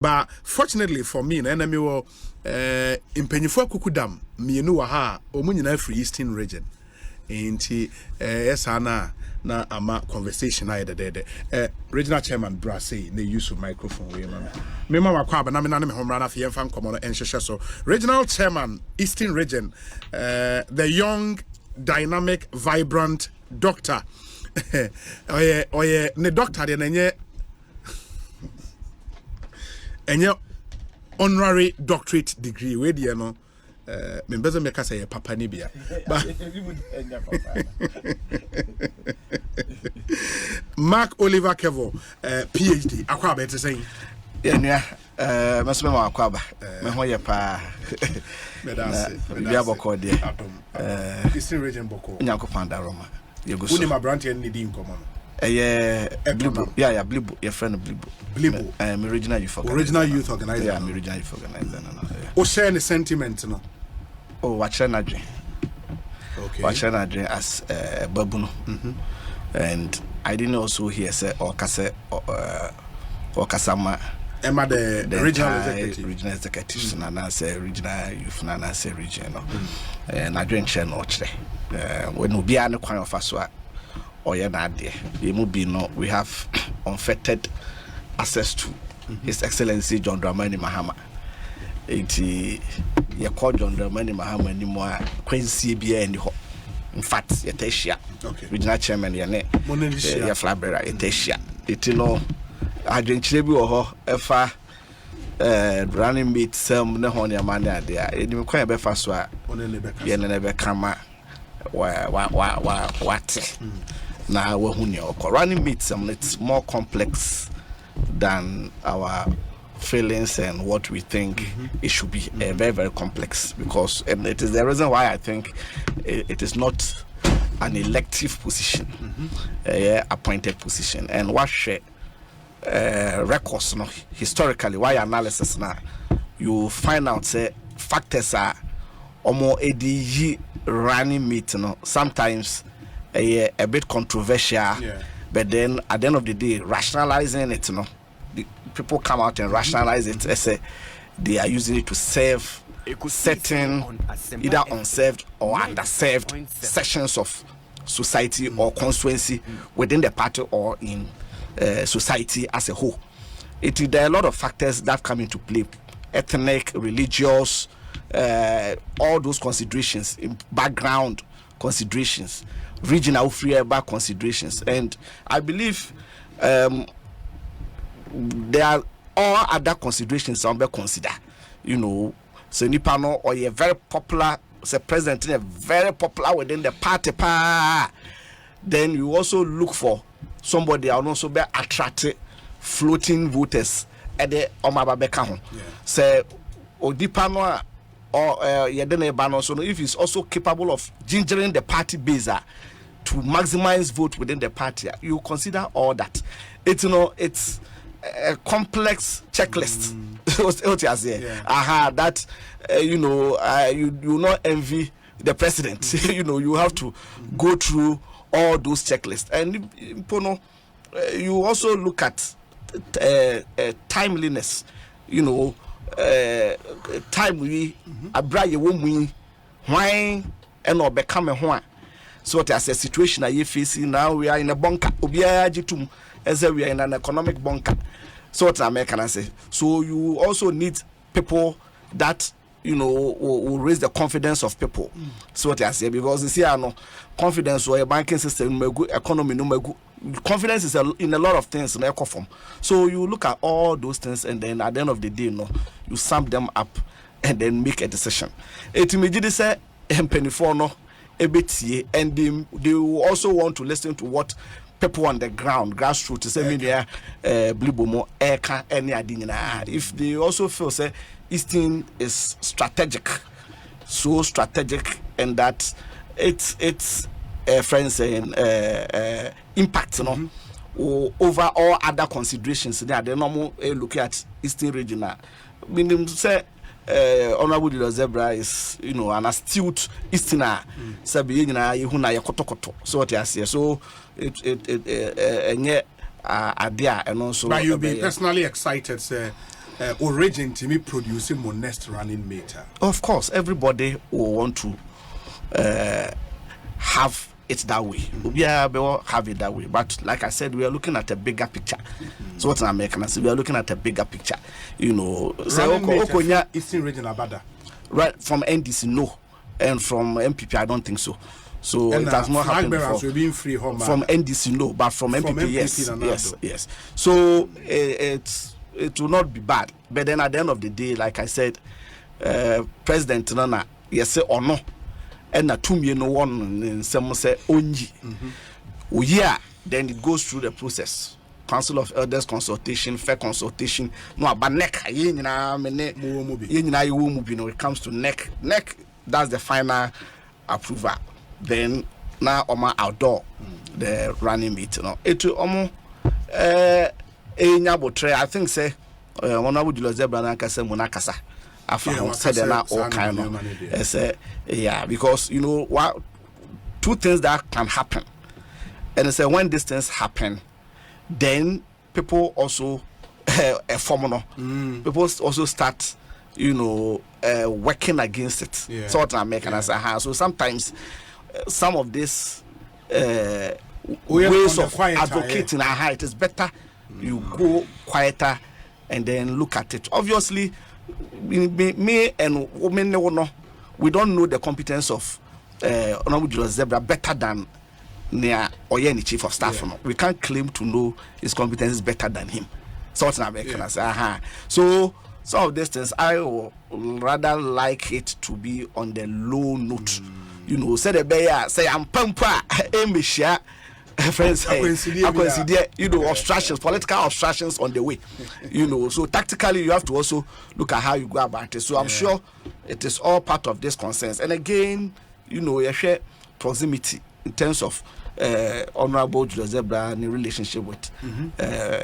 But fortunately for me, na enemy wo impanyifo akukudam mienu wa ha omu nyina free eastern region. Enti esana na ama conversation aye de regional chairman Brase na use of microphone we man. Me mama kwa ba na me na me homra na fe yemfa nkomo no enhwehwe so. Regional chairman Eastern region, the young, dynamic, vibrant doctor. Oye ne doctor de na enye honorary doctorate degree we dey no me bezo me ka say papa ni bia Mark-Oliver Kevor PhD akwa ba te say enua mesome ma akwa ba me ho ye pa me da bia boko de Eastern region boko nyankopon da roma yeguso uni ma brand en di nkomo no Blibo. Yeah, Blibo. Your friend Blibo. Blibo. I'm original youth organizer. Original youth organizer. Yeah, I'm original youth organizer. O share the sentiment, no? Oh, watch an adre. Okay. Watch an adre as Babuno. And I didn't also hear say or Kasama. Emma the regional executive. Regional executives and I say regional youth and I say regional. And I drink share no when we be an kind of us. Or we have unfettered access to His Excellency John Dramani Mahama. You call John Dramani Mahama anymore. Quincy BA and in fact, Yetesia, regional chairman, your Flabera, Yetesia. I drink Chibi or Efa running meet some Nehonia Mania there. It didn't quite be fast. You never come. What? Now running meets it's more complex than our feelings and what we think it should be. Very, very complex because it is the reason why I think it is not an elective position, appointed position. And what records historically why analysis now you find out say factors are more ADG running meet sometimes a bit controversial, but then at the end of the day, rationalizing it, the people come out and rationalize it as they are using it to serve certain either unserved or underserved sections of society or constituency within the party or in society as a whole. There are a lot of factors that come into play: ethnic, religious, all those considerations, background considerations, regional free back considerations, and I believe there are all other considerations some be consider. So Nipano or a very popular, say president very popular within the party, then you also look for somebody that will also be attracted floating voters at the Omababeka. Say Odipano or so if he's also capable of gingering the party base to maximize vote within the party, you consider all that. It's a complex checklist. What you say? That you will not envy the president. You have to go through all those checklists, and you also look at timeliness. Timely abraye womu why and or become a one. So as a situation are you facing now, we are in a bunker. Obiya jitum as we are in an economic bunker. So what American I say. So you also need people that will raise the confidence of people. So what I say, because you see, confidence or a banking system, economy, confidence is in a lot of things in eco form. So you look at all those things, and then at the end of the day, you sum them up and then make a decision. It immediately say no a bit, and they will also want to listen to what people on the ground, grassroots, say media, Blibo eka any adina. If they also feel say Eastern is strategic, so strategic, and that it's friends saying impact, over all other considerations. They are the normal look at Eastern region. Meaning say Honorable Zebra is an astute Easterner. Sabi yehuna yakotokoto. So what you say. So it idea and also. But you'll be personally excited, say origin to me producing my next running mate? Of course, everybody will want to have it that way. Yeah, we all have it that way. But like I said, we are looking at a bigger picture. So what I'm making, I say we are looking at a bigger picture. You know, Eastern Region Abada. Right from NDC, no, and from MPP, I don't think so. So it has not happened before. Being free home, from NDC, no, but from MPP, yes. So it will not be bad. But then at the end of the day, like I said, President Nana, yes or no, and a 2 million one in some say only. Yeah, then it goes through the process. Council of Elders consultation, fair consultation. No, but neck, it comes to neck. That's the final approval. Then now outdoor the running meet. It will I think say Honorable Julius Zebra Kasa Munakasa. After said all kind of yeah, because you know what, 2 things that can happen. And say when these things happen, then people also people also start, you know, working against it. So what I'm making as a so sometimes some of this ways of advocating it is better you go quieter and then look at it. Obviously, me and women, we don't know the competence of Honorable Julius Zebra better than near Oyeni chief of staff. We can't claim to know his competence is better than him. So so some of these things I would rather like it to be on the low note. You know, say the bear say I'm pampa emisha friends you know, obstructions, political obstructions on the way. You know, so tactically you have to also look at how you go about it. So I'm sure it is all part of this concerns. And again, you know, you share proximity in terms of Honorable Julius Zebra in relationship with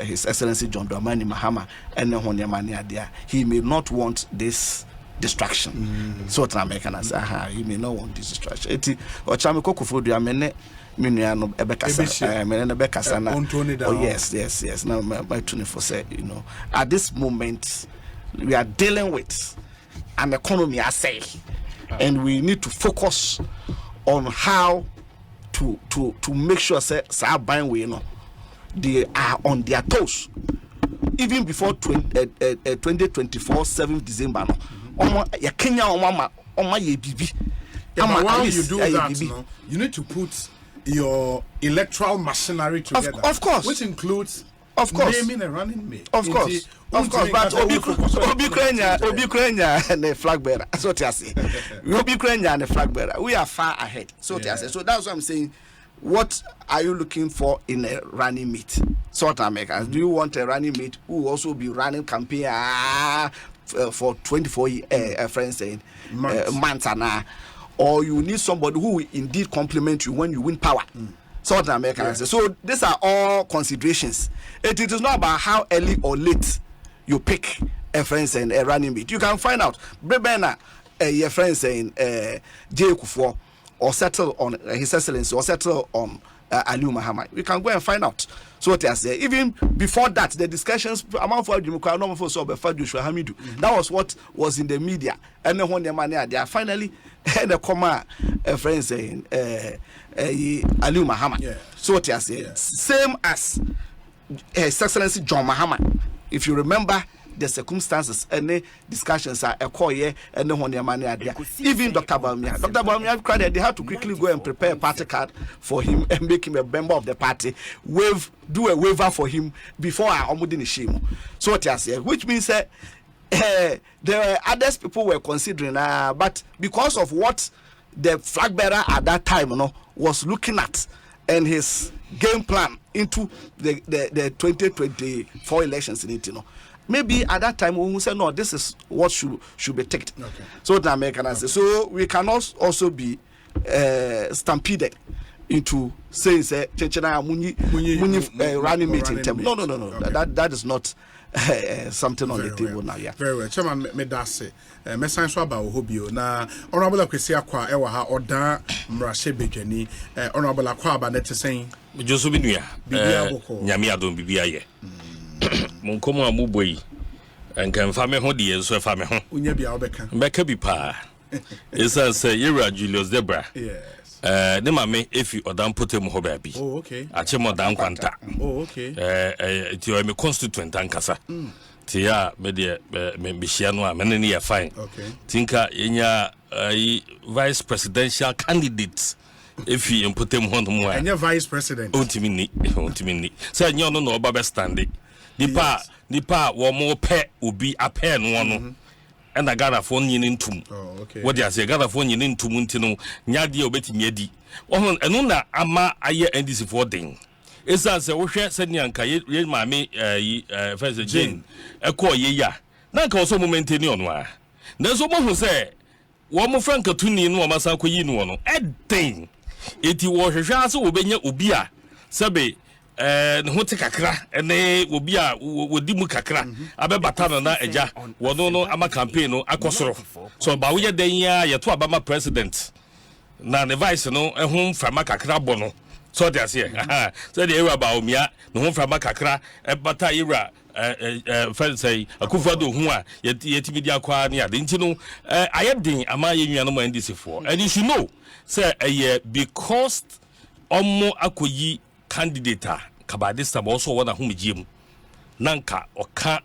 His Excellency John Dramani Mahama and Honyamani Adia. He may not want this distraction. So what I'm making as he may not want this distraction. Eti Ochamiko Kufudu amene Miniano Ebekasa Menebekasana. Oh yes. Now my 24 say, you know, at this moment we are dealing with an economy, I say, and we need to focus on how to make sure say buying we, you know, they are on their toes even before 2024 7th December. No, ya Kenya ye bibi. While you do that, you need to put your electoral machinery together. Of course, which includes naming a running mate. Of course. But Obi Ukraine and the flag bearer. So to say, Obi Ukraine and the flag bearer, we are far ahead. So to say, so that's what I'm saying. What are you looking for in a running mate? Sort of makers. Do you want a running mate who will also be running campaign for 24 friends saying months and or you need somebody who will indeed compliment you when you win power? Sort of makers. So these are all considerations. It is not about how early or late you pick a friend saying a running mate. You can find out. Brebena, your friend saying Jay Kufuor, or settle on His Excellency, or settle on Aliu Mahama. We can go and find out. So what I say, even before that, the discussions among for Joshua Hamidu. That was what was in the media. And then when the money are there, finally, the comma a friend saying Aliu Mahama. So what I say, same as His Excellency John Mahama. If you remember the circumstances and the discussions are a core and then when their money are there. Even Dr. Bawumia cried they had to quickly go and prepare a party card for him and make him a member of the party. Do a waiver for him before I almost shame. So what I say, which means that the others people were considering, but because of what the flag bearer at that time, was looking at and his game plan into the 2024 elections in it, maybe at that time we will say no, this is what should be taken. So the American say so we cannot also be stampeded into saying say running meeting term. No. That is not something on the table now. Very well. Chairman Medase, mesan so aba ohobio na honorable Akwesi Akwa ewa ha oda mrashe bedwani honorable Akwa aba netesen Joso binua nyame adom bibia ye mon komo amuboyi and can family ho de so family ho unya bia obeka mbeka bi pa isa say Yera Julius Debra yes ne mame efi odam potem ho ba bi oh okay ache modam kwanta oh okay ti o me constituent ankasa ti ya me de me hia no a me ne ya fine okay tinka yenya vice presidential candidate efi potem ho no mo a enya vice president ontimi ni say nya no no oba be stand nipa wo mo pe obi ape no no and I got a phone in tum. Oh, okay. What does I got a phone in tum untino? Nyadi obeti nyedi. Oh, and una ama aye NDC 14. It's as a washer said Yanka, ye mammy, First Jane, a call ye ya. Nanka also momentary on wa. There's a woman who say, one more frank tuni no masako yin Ed thing. It was a chance obenya ubia. Sabe. Hote kakra ene obi a wodi mu kakra abebata no na eja wono no ama campaign no akosoro so ba wo ye den ya ye to abama president na the vice no ehun frama kakra bo no so dey ase so dey era ba omia no hun frama kakra ebata era friend say akufado hu a ye timi dia kwa ne ade nti no ayedin ama ye nua no ma NDC for and you should know say because omo akoyi candidate kabadis time also one who me nanka oka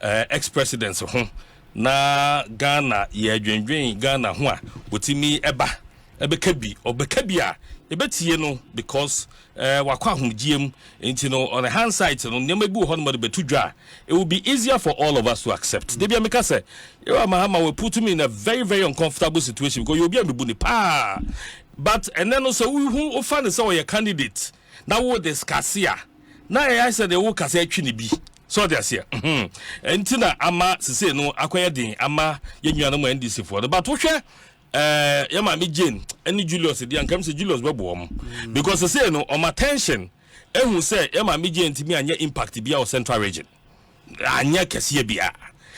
ex-president ho na Ghana ye dwendwen Ghana ho a wotimi ebeka bi a ebetie no because wakwa ahomgiem enti no on the hand side no nyama bi ho no de betudwa it will be easier for all of us to accept they be make say you Mahama will put me in a very very uncomfortable situation because you be ambu ni pa but and then also who find say your candidate now we discuss here now I said they will kase atwi ne bi so they say entina ama sese no akoya din ama yenua no NDC for but wo hwe yama mi Jane any Julius dey ankam say Julius bebo om because sese no on attention ehun say yama mi Jane timi anya impact bia o central region anya kase bia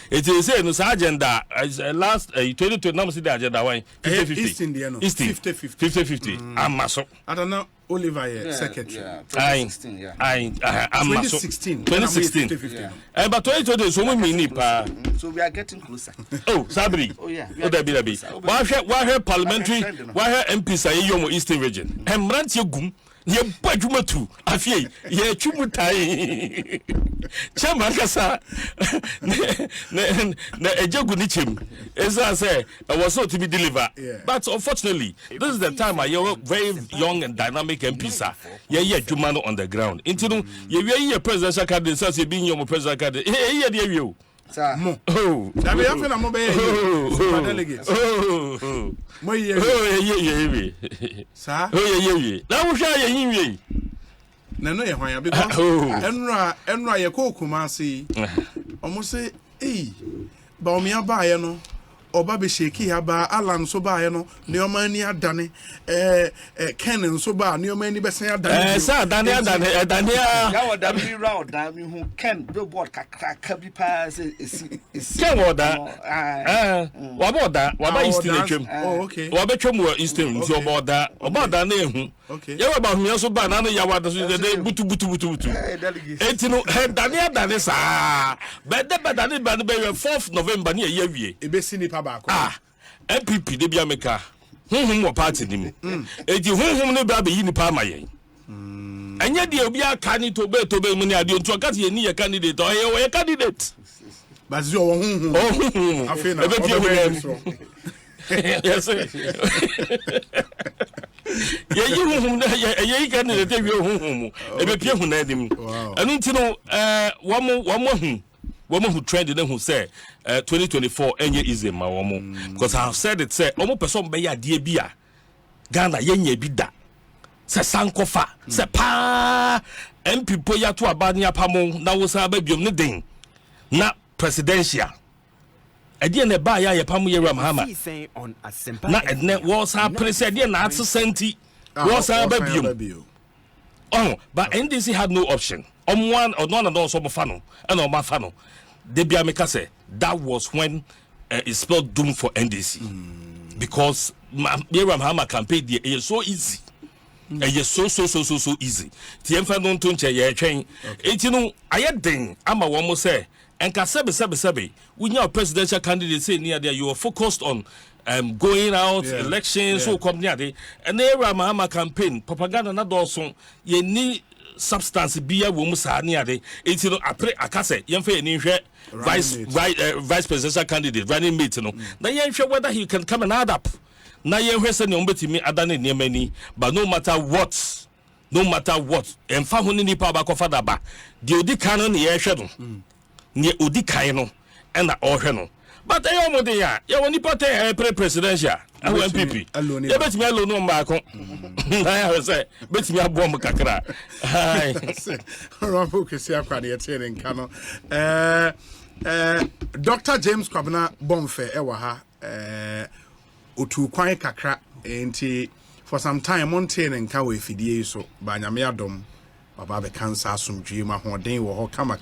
it is say no agenda last 2020 now see the agenda why 50-50 50-50 amaso I don't know Oliver secretary 2016 but 2020 so we mean pa so we are getting closer oh sabri dabi why parliamentary why MP say yomo eastern region emrant yegum ye badwumatu afie ye twumutai chama kasa na ejegu ni chem esa say was so to be deliver but unfortunately this is the time you very young and dynamic MPs ye adwuma no on the ground into no ye ye presidential candidate say be yomo presidential candidate ye de awie mo oh that be happen na mo be delegates mo ye sa ye na wo hwa ye yinwie na no ye hwan because enra ye ko Kumasi omo say ba omi aba ye no oba be sheki aba Alan so ba ye no ne o mani adane Ken so ba ne o mani be sen adane sa adane ya woda mi round da mi hu Ken billboard kakra bi pa say esi Ken woda waba eastern atwem oh okay waba twem wo eastern nti oboda na ehu okay ye waba hu so ba na no ya wada so de butu enti no dane sa bede dane ba no be 4th November ne ye awie ebesi ni pa ba ko MPP de bia meka honhom wo party ni mu enti honhom ne ba be yi ni pa ma yen anya de obi aka ni to be mu ni ade onto aka ye ni ye candidate o ye candidate bazi o honhom afena ebe tie hu yes ye yi honhom na ye yi candidate wi honhom ebe tie hu na adim anu nti no woman who trended who say 2024 enye easy ma woman because I have said it say omo person be ya die bia Ghana yenye bi da se sankofa se pa MP po ya to abani apamo na wo sa ba biom ne den na presidential ede ne ba ya ye pamo ye Mahama na edne wo sa president na atsenti wo sa ba biom oh but NDC had no option one or none of those fano and on my fano they be say that was when it spelled doom for NDC because Mahama campaign there is so easy and yes so easy the don't touch ye train it you know I den ama one say and kasabe when you're a presidential candidate say near there you are focused on going out elections so come near there and era Mahama campaign propaganda na also you need substance be a woman sa near there it's you know akase yemfe ni hwe vice presidential candidate running mate no na yemhwe whether he can come and add up na yemhwe se ne ombetimi adane ne mani but no matter what emfa ho ni nipa ba ko fada ba de odi kan no ne yehwe no ne odi kan no e na ohwe no but ayo mo de ya ye woni pote presidential awu MPP ye betimi alo no mba ko na ya say betimi abo mo kakra hai Rambo kesi akwa ne yete nka no Dr. James Kwabena Bomfe ewa ha otu kwan kakra enti for some time monte nka we fidie so ba nyame adom baba be cancer asomdwe ma hoden wo ho kama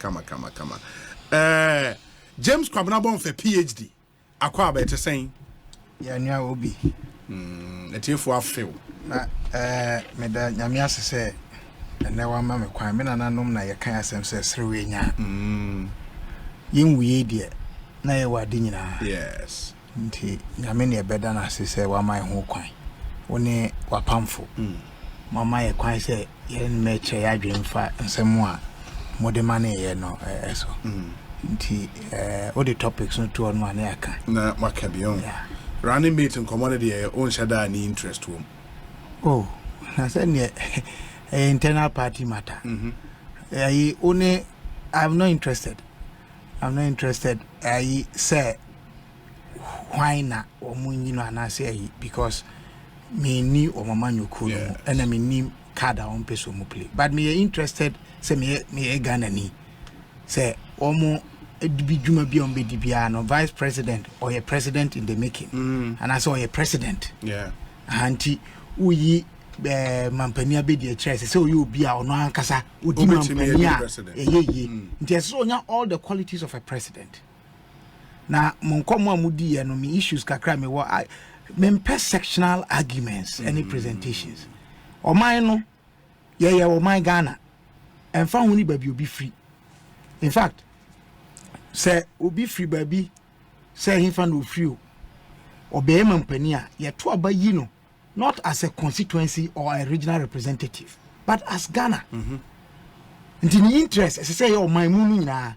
James Kwabena Bomfe PhD akwa ba ete sen ya nua obi etifo afew na me da nyame asese ene wa ma me kwan me nananom na ye kan asem se serewe nya yenwie die na ye wade nyina yes nti nyame ne beda na asese wa mai ho kwan woni wapamfo mama ye kwan se ye meche ya dwemfa nsemu a modema ne ye no eso nti all the topics no to on ane aka na makabion running meeting commodity ye on shada ni interest wo oh na say ne internal party matter only I'm not interested I say why na omunyino anase because me ni o mama nyuku no and me ni card on peso mu play but me interested say me Ghana ni say omo edibidwuma bi on be dibia no vice president or a president in the making and I saw a president anti uyi mampania be the chair say you be a ono ankasa odi mampania nti so nya all the qualities of a president na monkomo amudi ye no me issues kakra me wo mempe sectional arguments any presentations o man no ye o man Ghana emfa hu ni baby obi free in fact say obi free baby say he fa no free o be mampania ye to abayi no not as a constituency or a regional representative but as Ghana nti ni interest as say o man mu nyina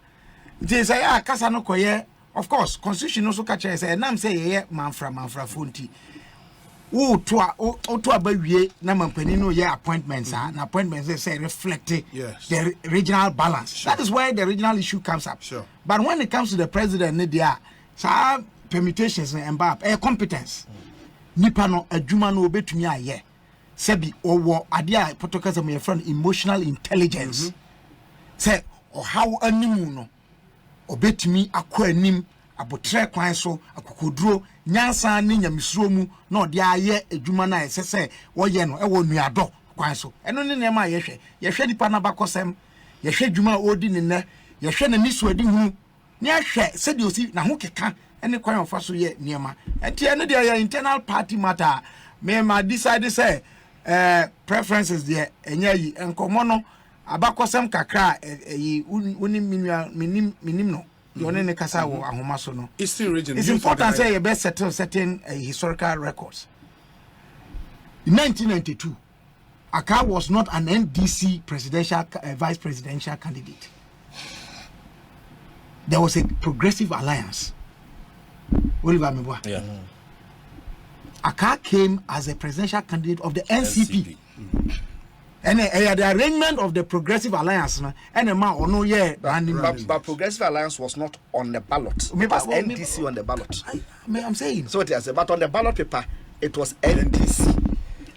nti say kasa no koye of course constitution also catch say nam say ye manfra fonti wo to abawie na mampani no ye appointments na appointments say reflect the regional balance. That is where the regional issue comes up. But when it comes to the president there sa permutations and competence nipa no adwuma no obetumi aye sebi owo ade a protocol me friend emotional intelligence say or how animu no obetumi akọ anim abotre kwan so akokoduro nyansa ne nyamisuro mu na ode aye adwuma na esese woye no ewo nuado kwan so eno ne nema yehwe dipa na bakosem yehwe adwuma odi ne ne yehwe na niso adi hu ne ahwe se de osi na ho keka ene kwan ofa so ye nema enti ene de ya internal party matter me ma decide say preferences there enya yi enkomo no abakosem kakra uni minim no yone ne kasa wo ahoma so no Eastern region it's important say you best settle certain historical records. In 1992 Aka was not an NDC presidential vice presidential candidate. There was a progressive alliance. Oliver Meboa. Aka came as a presidential candidate of the NCP. And the arrangement of the progressive alliance and a man or no but progressive alliance was not on the ballot. It was NDC on the ballot. I'm saying so it is, but on the ballot paper it was NDC.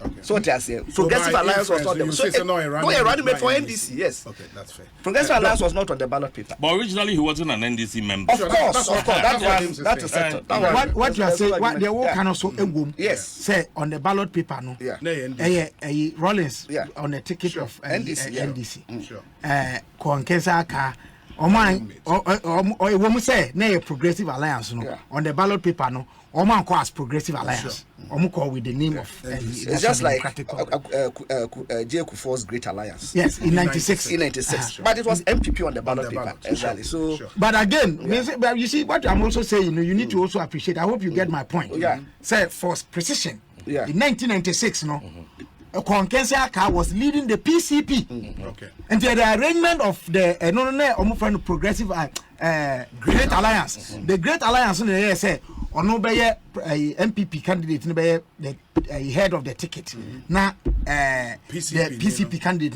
Okay. So it is, progressive alliance was not the so no running mate for NDC. Yes. Okay, that's fair. Progressive alliance was not on the ballot paper. But originally he wasn't an NDC member. Of course. That is settled. What you are saying, what the work can also yes. Say on the ballot paper, no. Rollins on the ticket of NDC. Sure. Konkesa ka Oman or woman say nay progressive alliance no on the ballot paper no Oman call as progressive alliance. Call with the name of it's just like J. Kufuor's Great Alliance. Yes, in 96. In 96. But it was MPP on the ballot paper. Exactly. So but again, you see what I'm also saying, you need to also appreciate. I hope you get my point. Yeah. Say for precision. Yeah. In 1996, Konkensia Aka was leading the PCP. Okay. And the arrangement of the progressive Great Alliance. The Great Alliance in the say MPP candidate the head of the ticket. Now the PCP candidate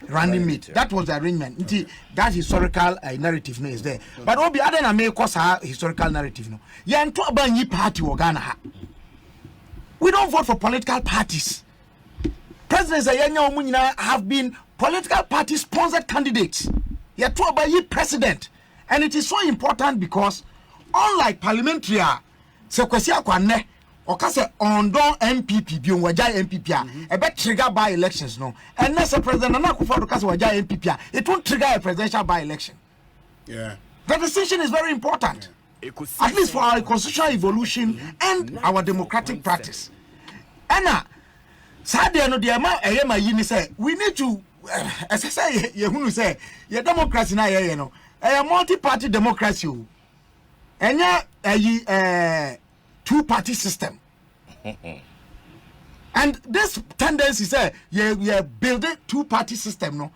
running mate. That was the arrangement. That historical narrative is there. But all the other than make us historical narrative no. Yeah, and to about party Ghana. We don't vote for political parties. Presidents have been political party sponsored candidates. You're talking about ye president. And it is so important because unlike parliamentary, se kwesi akwane or kase ondo MPP bi onwaja MPP a bet trigger by elections no. And next president na Akufo-Addo kase waja MPP it won't trigger a presidential by election. Yeah. The distinction is very important. Yeah. At least for our constitutional evolution and our democratic practice. Anna Sadia no the ma yini say we need to as I say you who say your democracy na ye no a multi-party democracy and a two-party system. And this tendency say you build a two-party system no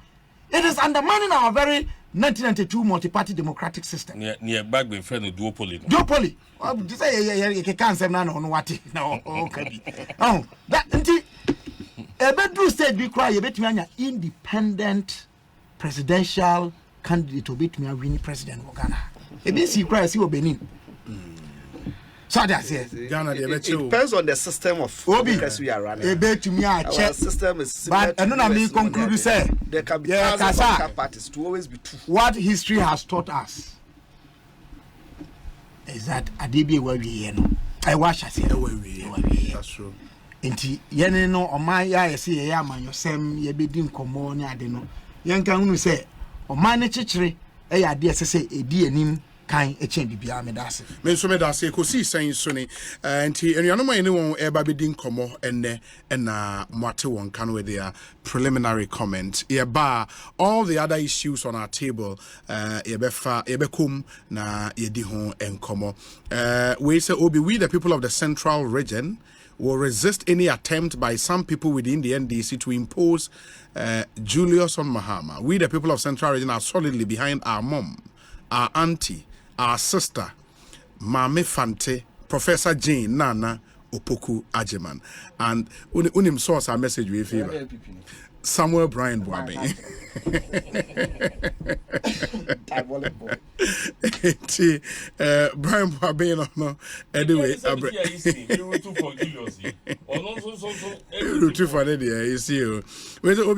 it is undermining our very 1992 multi-party democratic system. Near back with friend duopoly. Duopoly. This say you can't say no what no okay. Oh that until a bedroom state be cry you bet me independent presidential candidate to bet me winning president of Ghana. It means he cry see Benin. So that's it. Ghana it depends on the system of democracy we are running. Our system is similar. But I don't mean conclude say there can be political parties to always be two. What history has taught us is that Adibi where we no. I watch us here where we. That's true. Enti yene no oman ya yesi ye amanyosem ye bedi nkomo ne ade no yenka hunu se oman ne chichire e ya ade sese edi anim kan echen bibia medase me so medase Ekosiisen so ni enti enuanom ene won e ba bedi nkomo enne na mwate won kan with their preliminary comment e ba all the other issues on our table e bekum na ye di ho enkomo we say we the people of the central region will resist any attempt by some people within the NDC to impose Julius on Mahama. We, the people of Central Region, are solidly behind our mom, our auntie, our sister, Mame Fante, Professor Jane Nana Opoku Ajeman. And unim source our message with favor. Samuel Brian Boabe. Brian Boabe no anyway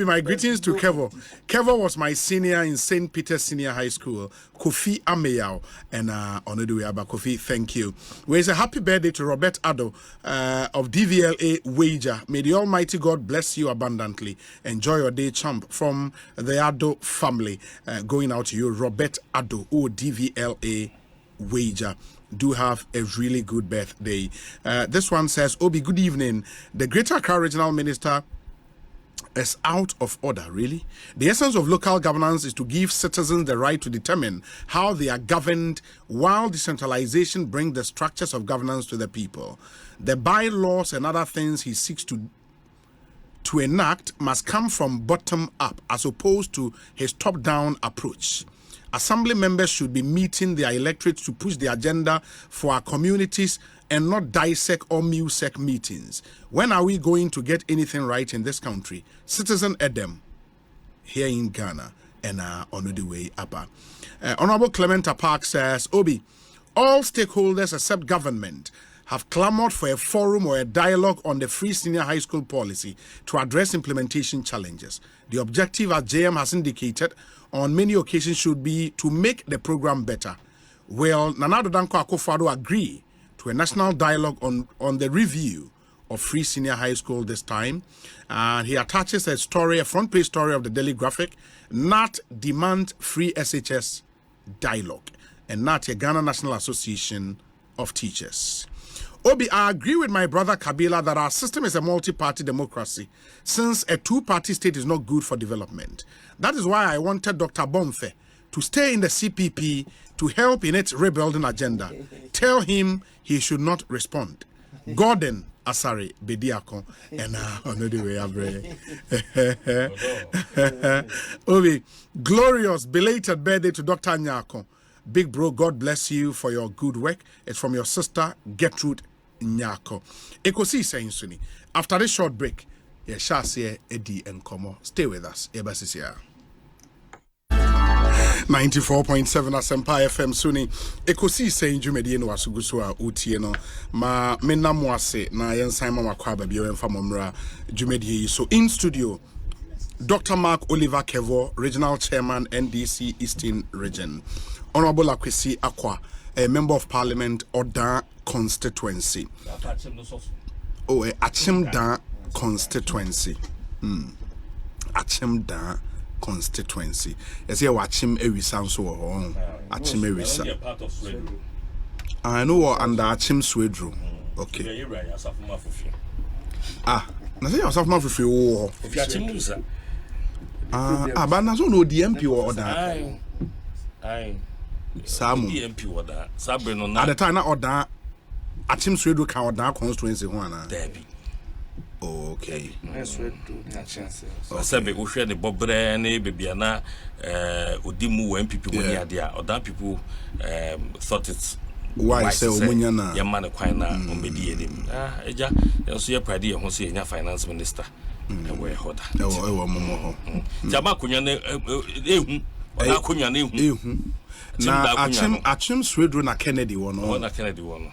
my greetings to Kevor. Kevor was my senior in St. Peter's Senior High School. Kofi Ameyao and on the way about Kofi, thank you. We say happy birthday to Robert Addo of DVLA Wager. May the Almighty God bless you abundantly. Enjoy your day, champ, from the Addo family. Going out to you, Robert Addo, DVLA Wager. Do have a really good birthday. This one says, Obi, good evening. The Greater Accra Regional Minister is out of order, really. The essence of local governance is to give citizens the right to determine how they are governed, while decentralization brings the structures of governance to the people. The bylaws and other things he seeks to enact must come from bottom up as opposed to his top-down approach. Assembly members should be meeting their electorates to push the agenda for our communities and not dissect or musec meetings. When are we going to get anything right in this country? Citizen Edem, here in Ghana, and on the way up. Honorable Clement Park says, Obi, all stakeholders except government have clamored for a forum or a dialogue on the free senior high school policy to address implementation challenges. The objective, as JM has indicated, on many occasions should be to make the program better. Well, Nana Addo Dankwa Akufo-Addo agree to a national dialogue on the review of free senior high school this time. And he attaches a front page story of the Daily Graphic, not demand free SHS dialogue. And not a Ghana National Association of Teachers. Obi, I agree with my brother Kabila that our system is a multi-party democracy, since a two-party state is not good for development. That is why I wanted Dr. Bomfe to stay in the CPP to help in its rebuilding agenda. Tell him he should not respond. Gordon Asari Bediako and another way Obi, glorious belated birthday to Dr. Nyako. Big bro, God bless you for your good work. It's from your sister Gertrude Nyako. Ekosiisen Suni. After this short break, you shall see Eddie and Komo. Stay with us. 94.7 Asempa FM Suni. Ekosiisen Jumedi no asugusua utie no. Ma menamwase na yensan mama kwa baby emfa momra Jumedi. So in studio, Dr. Mark-Oliver Kevor, Regional Chairman, NDC Eastern Region. Honorable Akwesi Akwa, a Member of Parliament, Oda Constituency. Achimda Constituency. Achimda Constituency. Yes, you Achim Ewisan so Achim Ewisa. I know what under Achim Swedru. Okay. Na say yourself ma fufi wo. But na so no DMP or Oda. Samu DMP Oda. Sabre no na. At the time na Oda Achim Swedru ka Oda constituency ho ana. Debi. Okay. Swedru na chance. O sabe wo hwe ne bobre na bebia na odimu MPP woni ade a Oda people thought it why say omunya na ya man kwan na ombedi edim eja so ye pride ye ho say nya finance minister e we hoda e wo momo ho jama kunya na ehu ona kunya na ehu na achim Swedru na Kennedy wono na Kennedy wono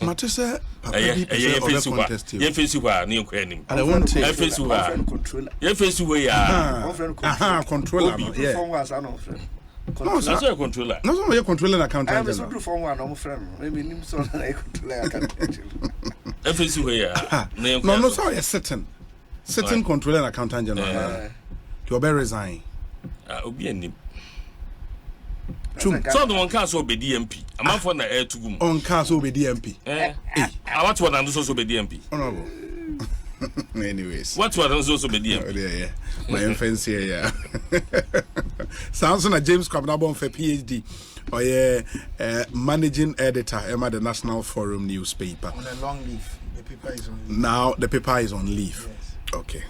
mate say papa bi ye face wa ye face wa na ekwa nim I want to ye face wa ye face wa ya controller no yeah no, that's a controller. No, so you're controlling account. I'm a sort of phone one, I'm friend. Maybe name so I control account. No, sorry, sitting controlling accountant general. You be resign. Obi enim. So the one can so be DMP. I'm not for na air to go. On can so be DMP. I want one and so be DMP. Honorable. Anyways, what's what also be DMP? Yeah. My offense here, yeah. Sounds like James Kwabnabon for PhD or managing editor Emma the National Forum newspaper. On a long leave. The paper is on leave. Now the paper is on leave. Yes. Okay.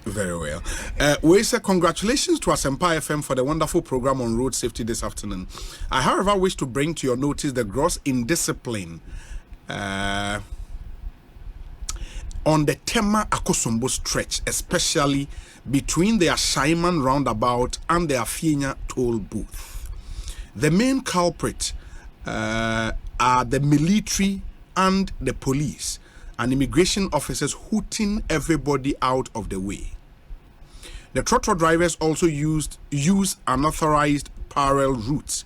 Very well. We say congratulations to Asempa FM for the wonderful program on road safety this afternoon. I, however, wish to bring to your notice the gross indiscipline on the Tema Akosombo stretch, especially between the Ashaiman roundabout and the Afienya toll booth. The main culprit are the military and the police and immigration officers hooting everybody out of the way. The trotro drivers also use unauthorized parallel routes,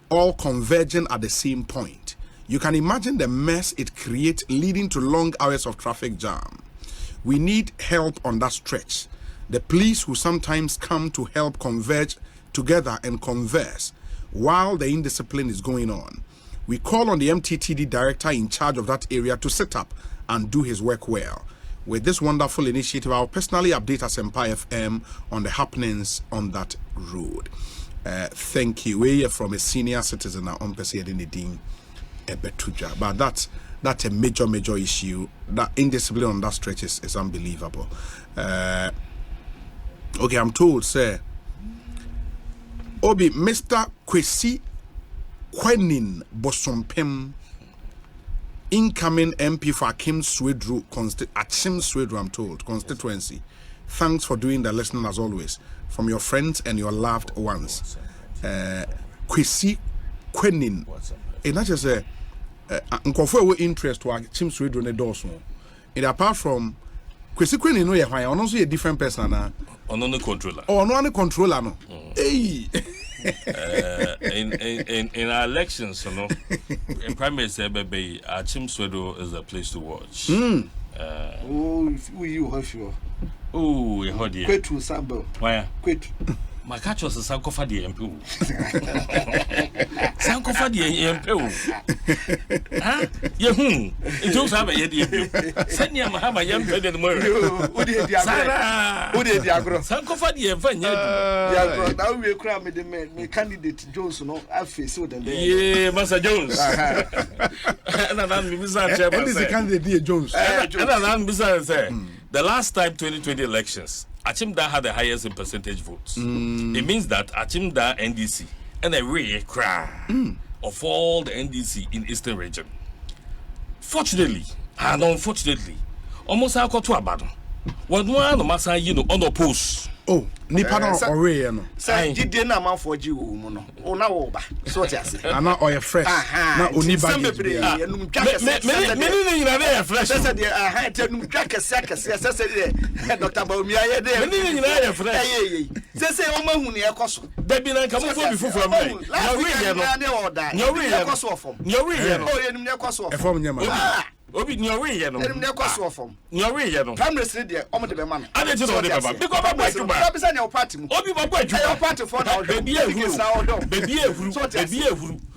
all converging at the same point. You can imagine the mess it creates, leading to long hours of traffic jam. We need help on that stretch. The police who sometimes come to help converge together and converse while the indiscipline is going on. We call on the MTTD director in charge of that area to sit up and do his work well. With this wonderful initiative, I'll personally update Asempa FM on the happenings on that road. Thank you. We're from a senior citizen at Ompesi but that's a major issue. That indiscipline on that stretch is unbelievable. Okay, I'm told, sir. Obi, Mr. Kwesi Kwenin Bosompem, incoming MP for Achim Swedru, I'm told, constituency. Thanks for doing the listening as always. From your friends and your loved ones. Kwesi Kwenin. And not just a interest to Achim Swedru ne doso. And apart from Kwesi Kwenin, no, you're also a different person. No controller. Oh, no controller, no. Hey. In our elections, you know, in primary say, baby, Achim Swedru is a place to watch. You have you. Oh, you heard it. Quit to Sambo. Why? Quit. my catch was a sankofa the MP. Sankofa the MP. Huh? Yehun. It was have a yedi. Send your Mahama young better than more. Who did the agro? Sankofa the MP. Now we cry with the candidate Jones, no, I face so then. Yeah, Master Jones. And the candidate Jones. The last time 2020 elections, Achimda had the highest in percentage votes. It means that Achimda NDC and a real cry of all the NDC in Eastern region. Fortunately and unfortunately, almost I got to Abadan. One massa, unopposed. Oh, nipa no ore no. Say gide na man for ji wo mu no. O na wo ba. So what you say? Ana oye fresh. Na oni ba. Me nyina na fresh. Say dey tenum twa kese say Dr. Baumia ye dey. Me nyina ya fresh. Say o mahu ne ekoso. Da bi na nka mo fo bi fufu am. Nyo we ye no. Oh ye nim ne ekoso. E form nyama. Obi nyowe ye no. Enim ne kwaso fom. Nyowe ye no. Prime Minister de omo de be ma no. Ade ti no de baba. Because baba adwuma. Obi say your party mu. Obi baba adwuma. Your party for now. Baby ehuru. Baby ehuru.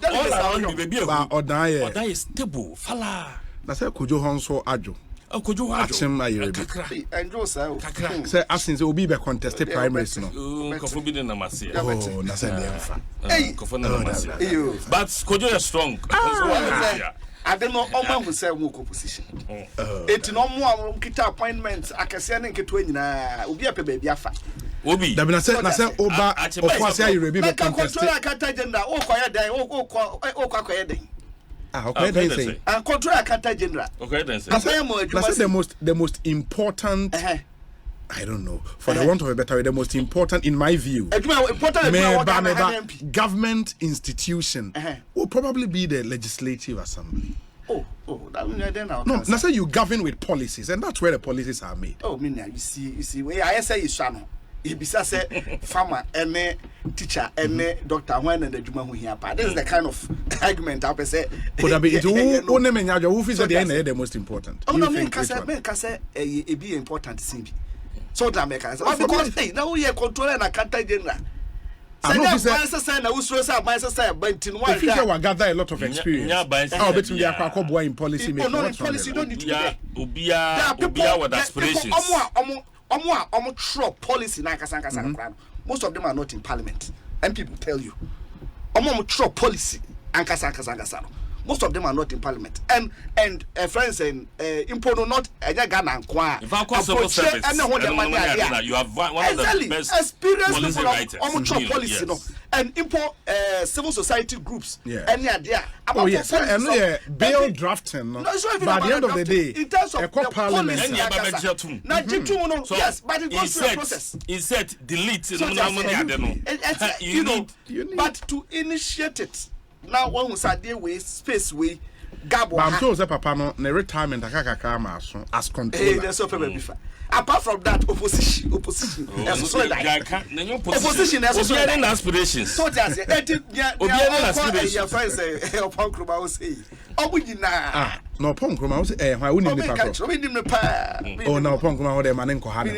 All around you baby ehuru. Ba odan ye. Odan is stable. Fala. Na say kojo hon so adwo. Kojo adwo. Achim ayere bi. Enjo say. Say asin say obi be contest primaries no. Kofo bi na mase. Oh, na say dem fa. Kofo na mase. But kojo is strong. I don't know how much say we position. It no more kita appointment akese na nketo nyina obi ape baby afa. Obi. Da bi na say oba ofase ayere bi be contest. Control account agenda o koya dan o koya dan. Okay, then say. And control account general. Okay, then say. That's the most important. I don't know. For the want of a better way, the most important, in my view, government institution will probably be the Legislative Assembly. No, now say you govern with policies, and that's where the policies are made. Oh, you see, where I say is shano. If you say farmer, any teacher, any doctor, when and the Juma who here, this is the kind of argument I say. Could be it who name and who is at the end the most important? Oh no, me say it be important to so that make us because hey now we are controlling a country general. I know say na usro say my say bantin one. If you gather a lot of experience. Oh, bet me akwa in policy making. No, in policy don't need to be. Obia with aspirations. Omo true policy na kasa. Most of them are not in parliament. And people tell you. Omo true policy and kasa. Most of them are not in parliament. And friends and impono not Ghana and Kwa. If I call civil service, you have one of the best experienced policy people policy, no. And civil society groups. Any idea? Oh yes, and bill drafting. No, by the end of the day, in terms of the parliament, yes, but it goes through a process. It said delete. You know, but to initiate it. Now one was a way space way gabo. I'm told that Papa no retirement as controller. That's so before. Apart from that, opposition. Opposition as aspirations. So that's it. Your friends say upon Kruma will say. No upon Kruma say why wouldn't be oh no upon Kruma de man ko hard.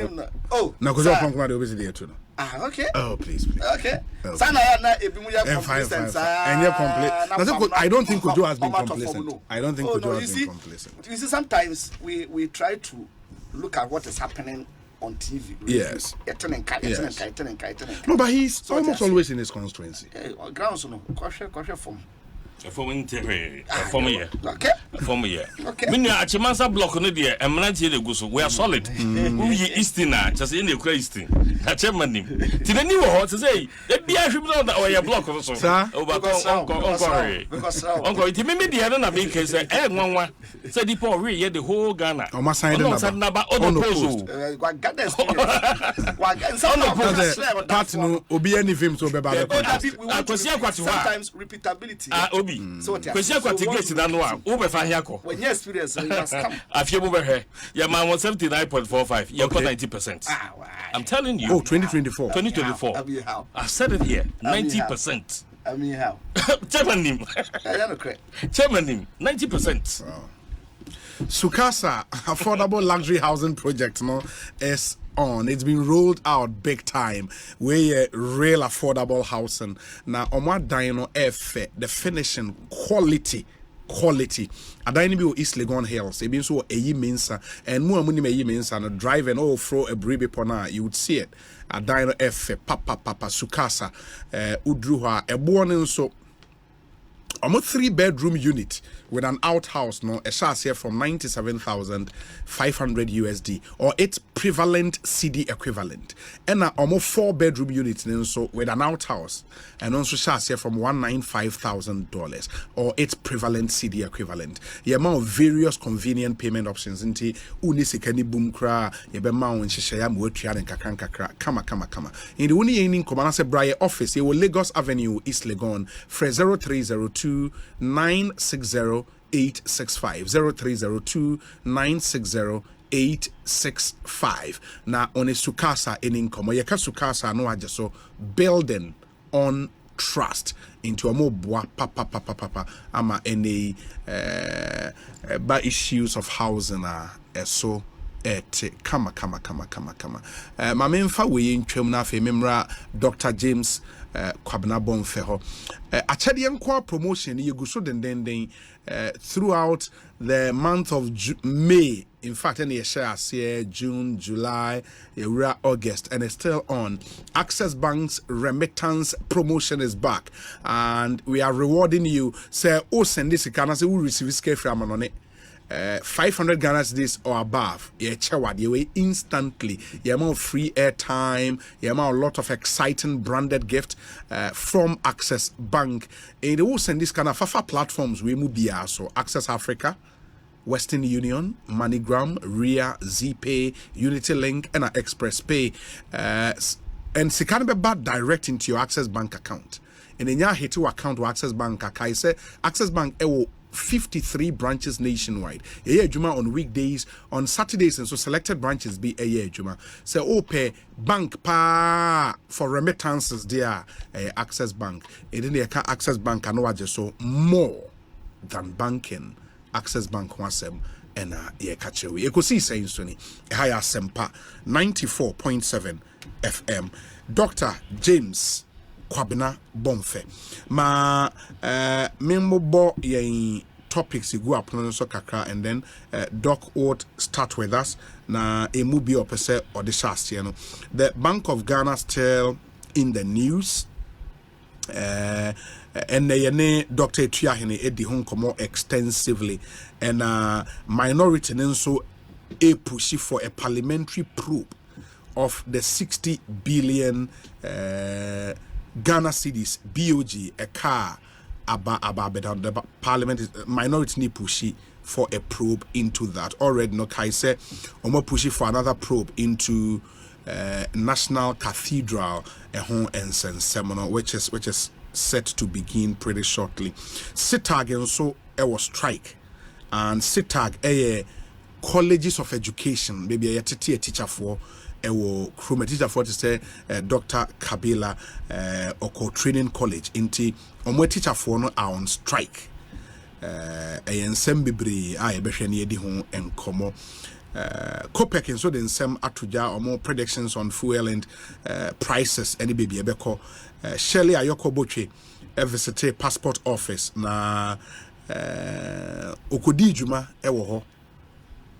Oh no because upon Kruma de obviously there too. Okay. Oh, please. Okay. Sana na ebimuya complacent. And you're complacent. I don't think Kojo has been complacent. I don't think Kojo has been complacent. You see, sometimes we try to look at what is happening on TV. Yes. No, but he's almost always in his constituency. Grounds no. Kwashe form. For me, okay. When you are Chimansa block on the eminent we are solid. We Eastern, just in the Christian. A chairman name. To the new horse to say, let me ask you that your block also. Uncle, it may be the other big case, and one said the poor re the whole Ghana. On my side, number on sometimes repeatability. Kwesi kwatigate na no a wo be fa hia ko. When you experience you must come. Afie mo be hwe. Your man was 79.45. You got 90%. I'm telling you. Oh, 2024. 2024. I mean how? I said it here. 90%. I mean how? Chairman him. Chairman him. 90%. Sukasa affordable luxury housing project no is on. It's been rolled out big time. We're real affordable housing. Now, Omar Dino F, the finishing quality. Adani bi o East Legon Hills. It means so a yi mensa and more money may mensa and drive and all throw a bribe pona. You would see it. Adino F, Papa Sukasa, Udruha, a born so. Almost 3-bedroom unit with an outhouse, no, a share here from 97,500 USD or its prevalent CD equivalent, and almost 4-bedroom unit, so with an outhouse, and also share here from $195,000 or its prevalent CD equivalent. The amount of various convenient payment options into unisikani boom kra, yebema when she share mutia and kakra, kama. In the uni in Commanase Briar office, you will Lagos Avenue, East Legon, for 0302 960 865 0302 960 865. Now on a sukasa in income, yeka sukasa no ajaso building on trust into a more boa papa ama any by issues of housing so kama ma memfa we ntwam na fe memra Dr. James Kwabena Bomfe ho achade enko promotion ye gu so den throughout the month of May. In fact, any shares here June, July, August, and it's still on. Access Bank's remittance promotion is back, and we are rewarding you. Say, oh, send this can say we receive scale from on it. 500 Ghana cedis or above, you instantly. You have free airtime. You have a lot of exciting branded gift from Access Bank. And they will send this kind of Fafa platforms. We move here, so Access Africa, Western Union, MoneyGram, RIA, ZPay, Unity Link, and Express Pay. And it can be bad direct into your Access Bank account. And then you hit your account with Access Bank. I say Access Bank 53 branches nationwide. A year Juma on weekdays, on Saturdays, and so selected branches be a year Juma. So pay bank pa for remittances there. Access Bank. And then Access Bank can know just so more than banking. Access Bank wasem and ye catch we. Ekosiisen Sony. Higher Sempa 94.7 FM. Dr. James Kwabena Bomfe. Ma membo ye topics you go up so kakra, and then Doc would start with us na emubi opese or the shast, you know. The Bank of Ghana still in the news. And the Dr. Tuahine edi hon komo extensively, and minority nenso a push for a parliamentary probe of the 60 billion Ghana cedis BOG a car about the parliament is minority ni pushy for a probe into that. Already no kai say omo pushy for another probe into National Cathedral and Seminole, which is set to begin pretty shortly. SITAG and so was strike, and SITAG colleges of education maybe a teacher for from a teacher for to say Dr. Kabila or training college into teacher for no are on strike. Ensembibri I behwani edi ho enkomo Copec and so then some atuja or more predictions on fuel and prices any baby ebeko Shelley Ayoko Boche visited passport office na okodi juma ewo ho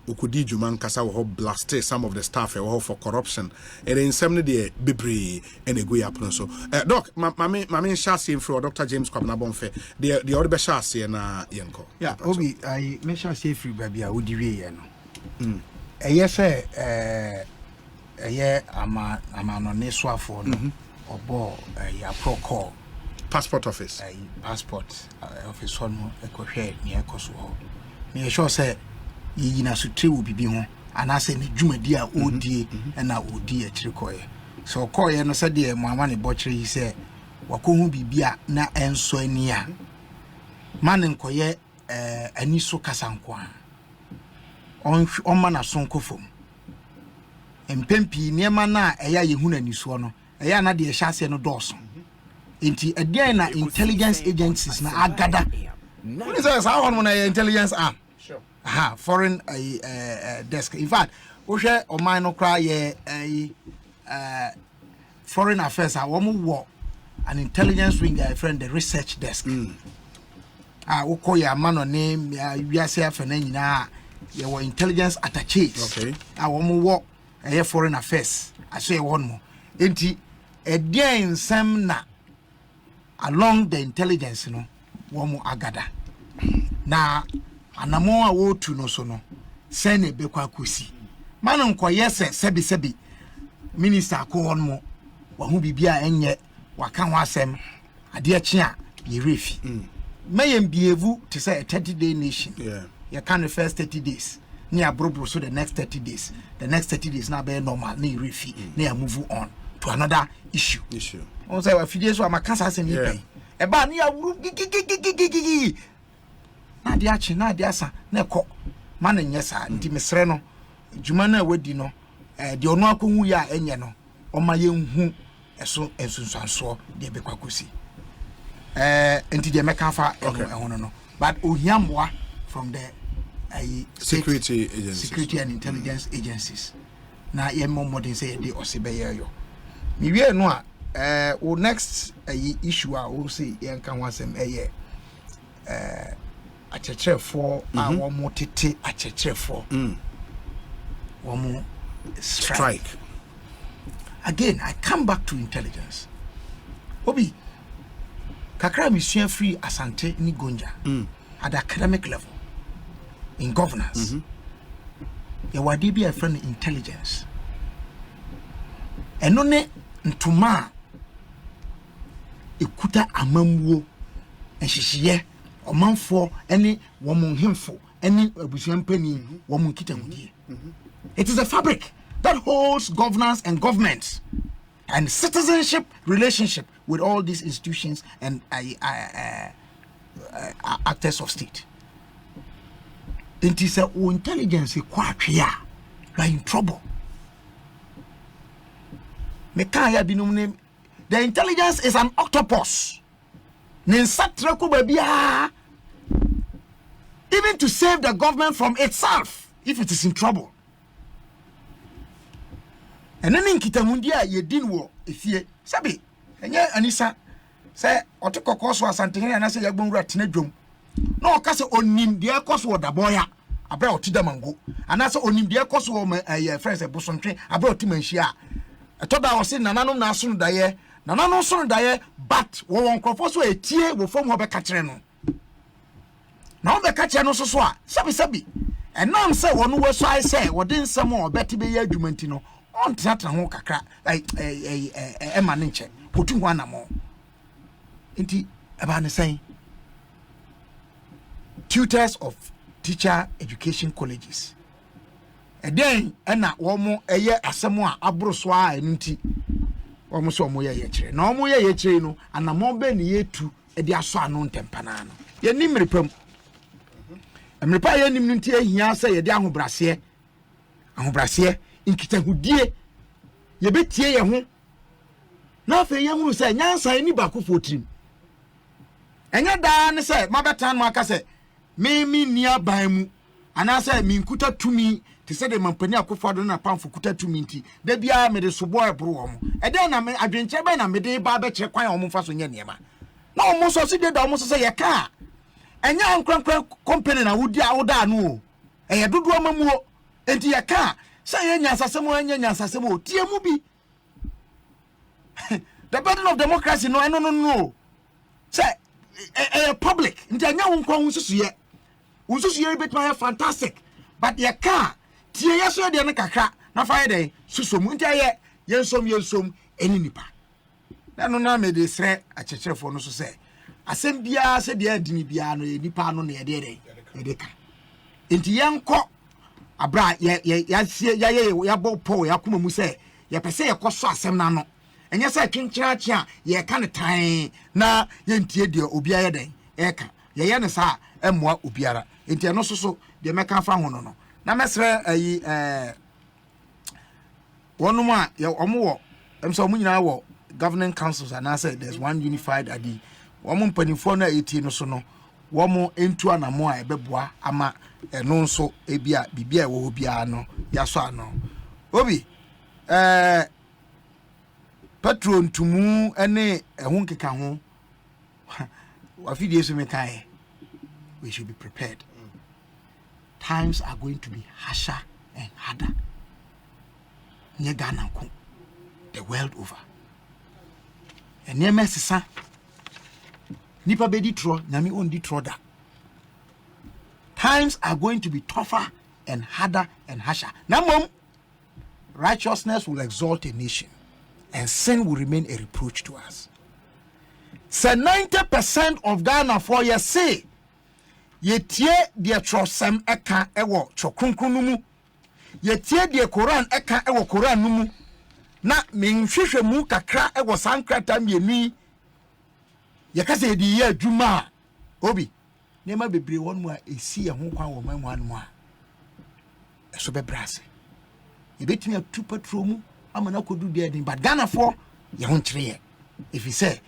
okudi juma nkasa wo blast some of the staff for corruption and in some de bebre and go yapon so doc mame shase for Dr. James Kwabena Bomfe the other be shase na yenko obi I me shase free baby a wodi we ye no say ama no ne soafo no obo ya protocol passport office passport office no ekohwe ne ekoso ho me sure say yina so trewu bibi ho anase ne dwumadi a odie na odi a kirikoye so koye no se de muama ne bochire yi se wakohu bibi a na enso ani a man nkoye ani so kasanko a on ma na sonko fom empempi niema na eya yehuna ani so no eya na de ehase no doso enti again na intelligence agencies na agada what is that how on na intelligence arm foreign desk. In fact, wohwɛ ɔman no kra yɛ foreign affairs a wɔn wɔ an intelligence wing a friend the research desk wokɔ yɛ ama no ne wiase afa na nyinaa yɛwɔ intelligence attaches a wɔn wɔ ɛyɛ foreign affairs aso yɛ wɔn mo enti ɛdeɛn nsɛm na along the intelligence no wɔn agada na anamo a wotu no so no sɛ ne bɛkɔ akɔsi ma no nkɔyɛ sɛ sɛbi minister akɔ wɔn mo wahu bibia ɛnyɛ waka ho asɛm adeɛ kye a yɛrefi mayem bievu to say a 30-day nation you can the first 30 days near bro so the next 30 days now be normal ne refi ne move on to another issue on say a few days so am cancer asɛm yɛ e ba ne awuru gigi na de achi na de asa na kɔ ma na nyɛ saa nti mesrɛ no dwuma na wadi no de ɔno akɔhu ya ɛnyɛ no ɔma yɛnhu ɛso ensunsanso de be kwakosi nti de meka fa ɛho no but ohiamwa from the security and intelligence agencies na yemmo modern say de osebeye yo mi wie no a o next issue a o say yenka ho asem achecherefo a wo mo tete achecherefo wo mo strike again. I come back to intelligence obi kakra mission free asante ni gonja at the academic level in governance ya wade bi a friend intelligence eno ne ntuma ekuta amamwo enhihye omanfo ene wom hemfo ene abusuampani wom kitamudie. It is a fabric that holds governance and government and citizenship relationship with all these institutions and actors of state. It is a intelligence you are in trouble. The intelligence is an octopus. Even to save the government from itself if it is in trouble. And then in Kitamundia, ye din wo if ye sabi, and ye anisa say otoko course was something and I say you're going to tinedrum. No, case onim dear course was the boya about Tidamango, and that's onim dear course was my friends at Boson train about Timanshia. I thought I was saying Nanano Nasun Daye, Nanano Son Daye, but one propose a tear will form of a catreno. Now the catcher no so sabi, and now say one who was I say, what didn't some more Betty be argumentino. On that ho kakra like Emma Ninche put one more inti aba ne saying tutors of teacher education colleges then na womo eye asemo a abroso a nti womo so mo ye kire na womo ye kire no anamo be ne yetu e de aso ano ntempana no ye ni mrepam mrepa ye nim nti ehia se ye de ahobrase nkitahudie ye betie ye ho na afa ye hunu se nyansa ni bakofo trim enya da ne se mabeta no aka se me ni aban mu ana se mi nkuta tumi te se de mampani akofo do na pamfo kuta tumi nti da bia me de sobo ebro wo mo e de na me adwenche be na me de ba be kire kwan wo mo fa so nya niema na wo mo so se de da wo mo so se ye ka enya nkwankwan company na wudi awoda no e ye dodo amamuo enti ye ka say nyansasemo anya nyansasemo tie mu bi the burden of democracy no say a public nti anya wonkwa unsusuye betwa fantastic but ye ka tie yeso de ne kakra na fa ye den susomu nti aye yensom eni nipa na no na me de sre achecherefo no so say asem bia se de adini bia no nipa no na ye de ka nti yenko abra ya bopo ya kuma mu se ya pese ye koso asem na no enye se twenkyerachia ye ka ne tan na ye ntie de obia ye den e ka ye ne sa emmoa obiara enti no so de meka fa ho no na mesre ayi wonum a ye omo emso omo nyina wo governing councils and I said there's one unified adi omo mpanifo na eti no so no womo entu anamo a ebeboa ama eno nso ebia bibia wo bia no yaso ano obi patron tumu ene ehun keka ho afidie so mekai we should be prepared. Times are going to be harsher and harder. Nye Ghana ko the world over. Enye mesisa nipa bedi tro nyame on di tro da. Times are going to be tougher and harder and harsher. Now, righteousness will exalt a nation and sin will remain a reproach to us. So 90% of Ghana for you say yetie de trosem eka ewo chokronkron mu yetie de Quran eka ewo Quran mu na menhwehwe mu kakra ewo sankrata mieni yekase de ye adwuma obi nema bebre won mu a esi ye ho kwan wo manmu anu a eso be brase yebetimi atu patro mu amana kodu de din but Ghana for ye ho nkire ye if you say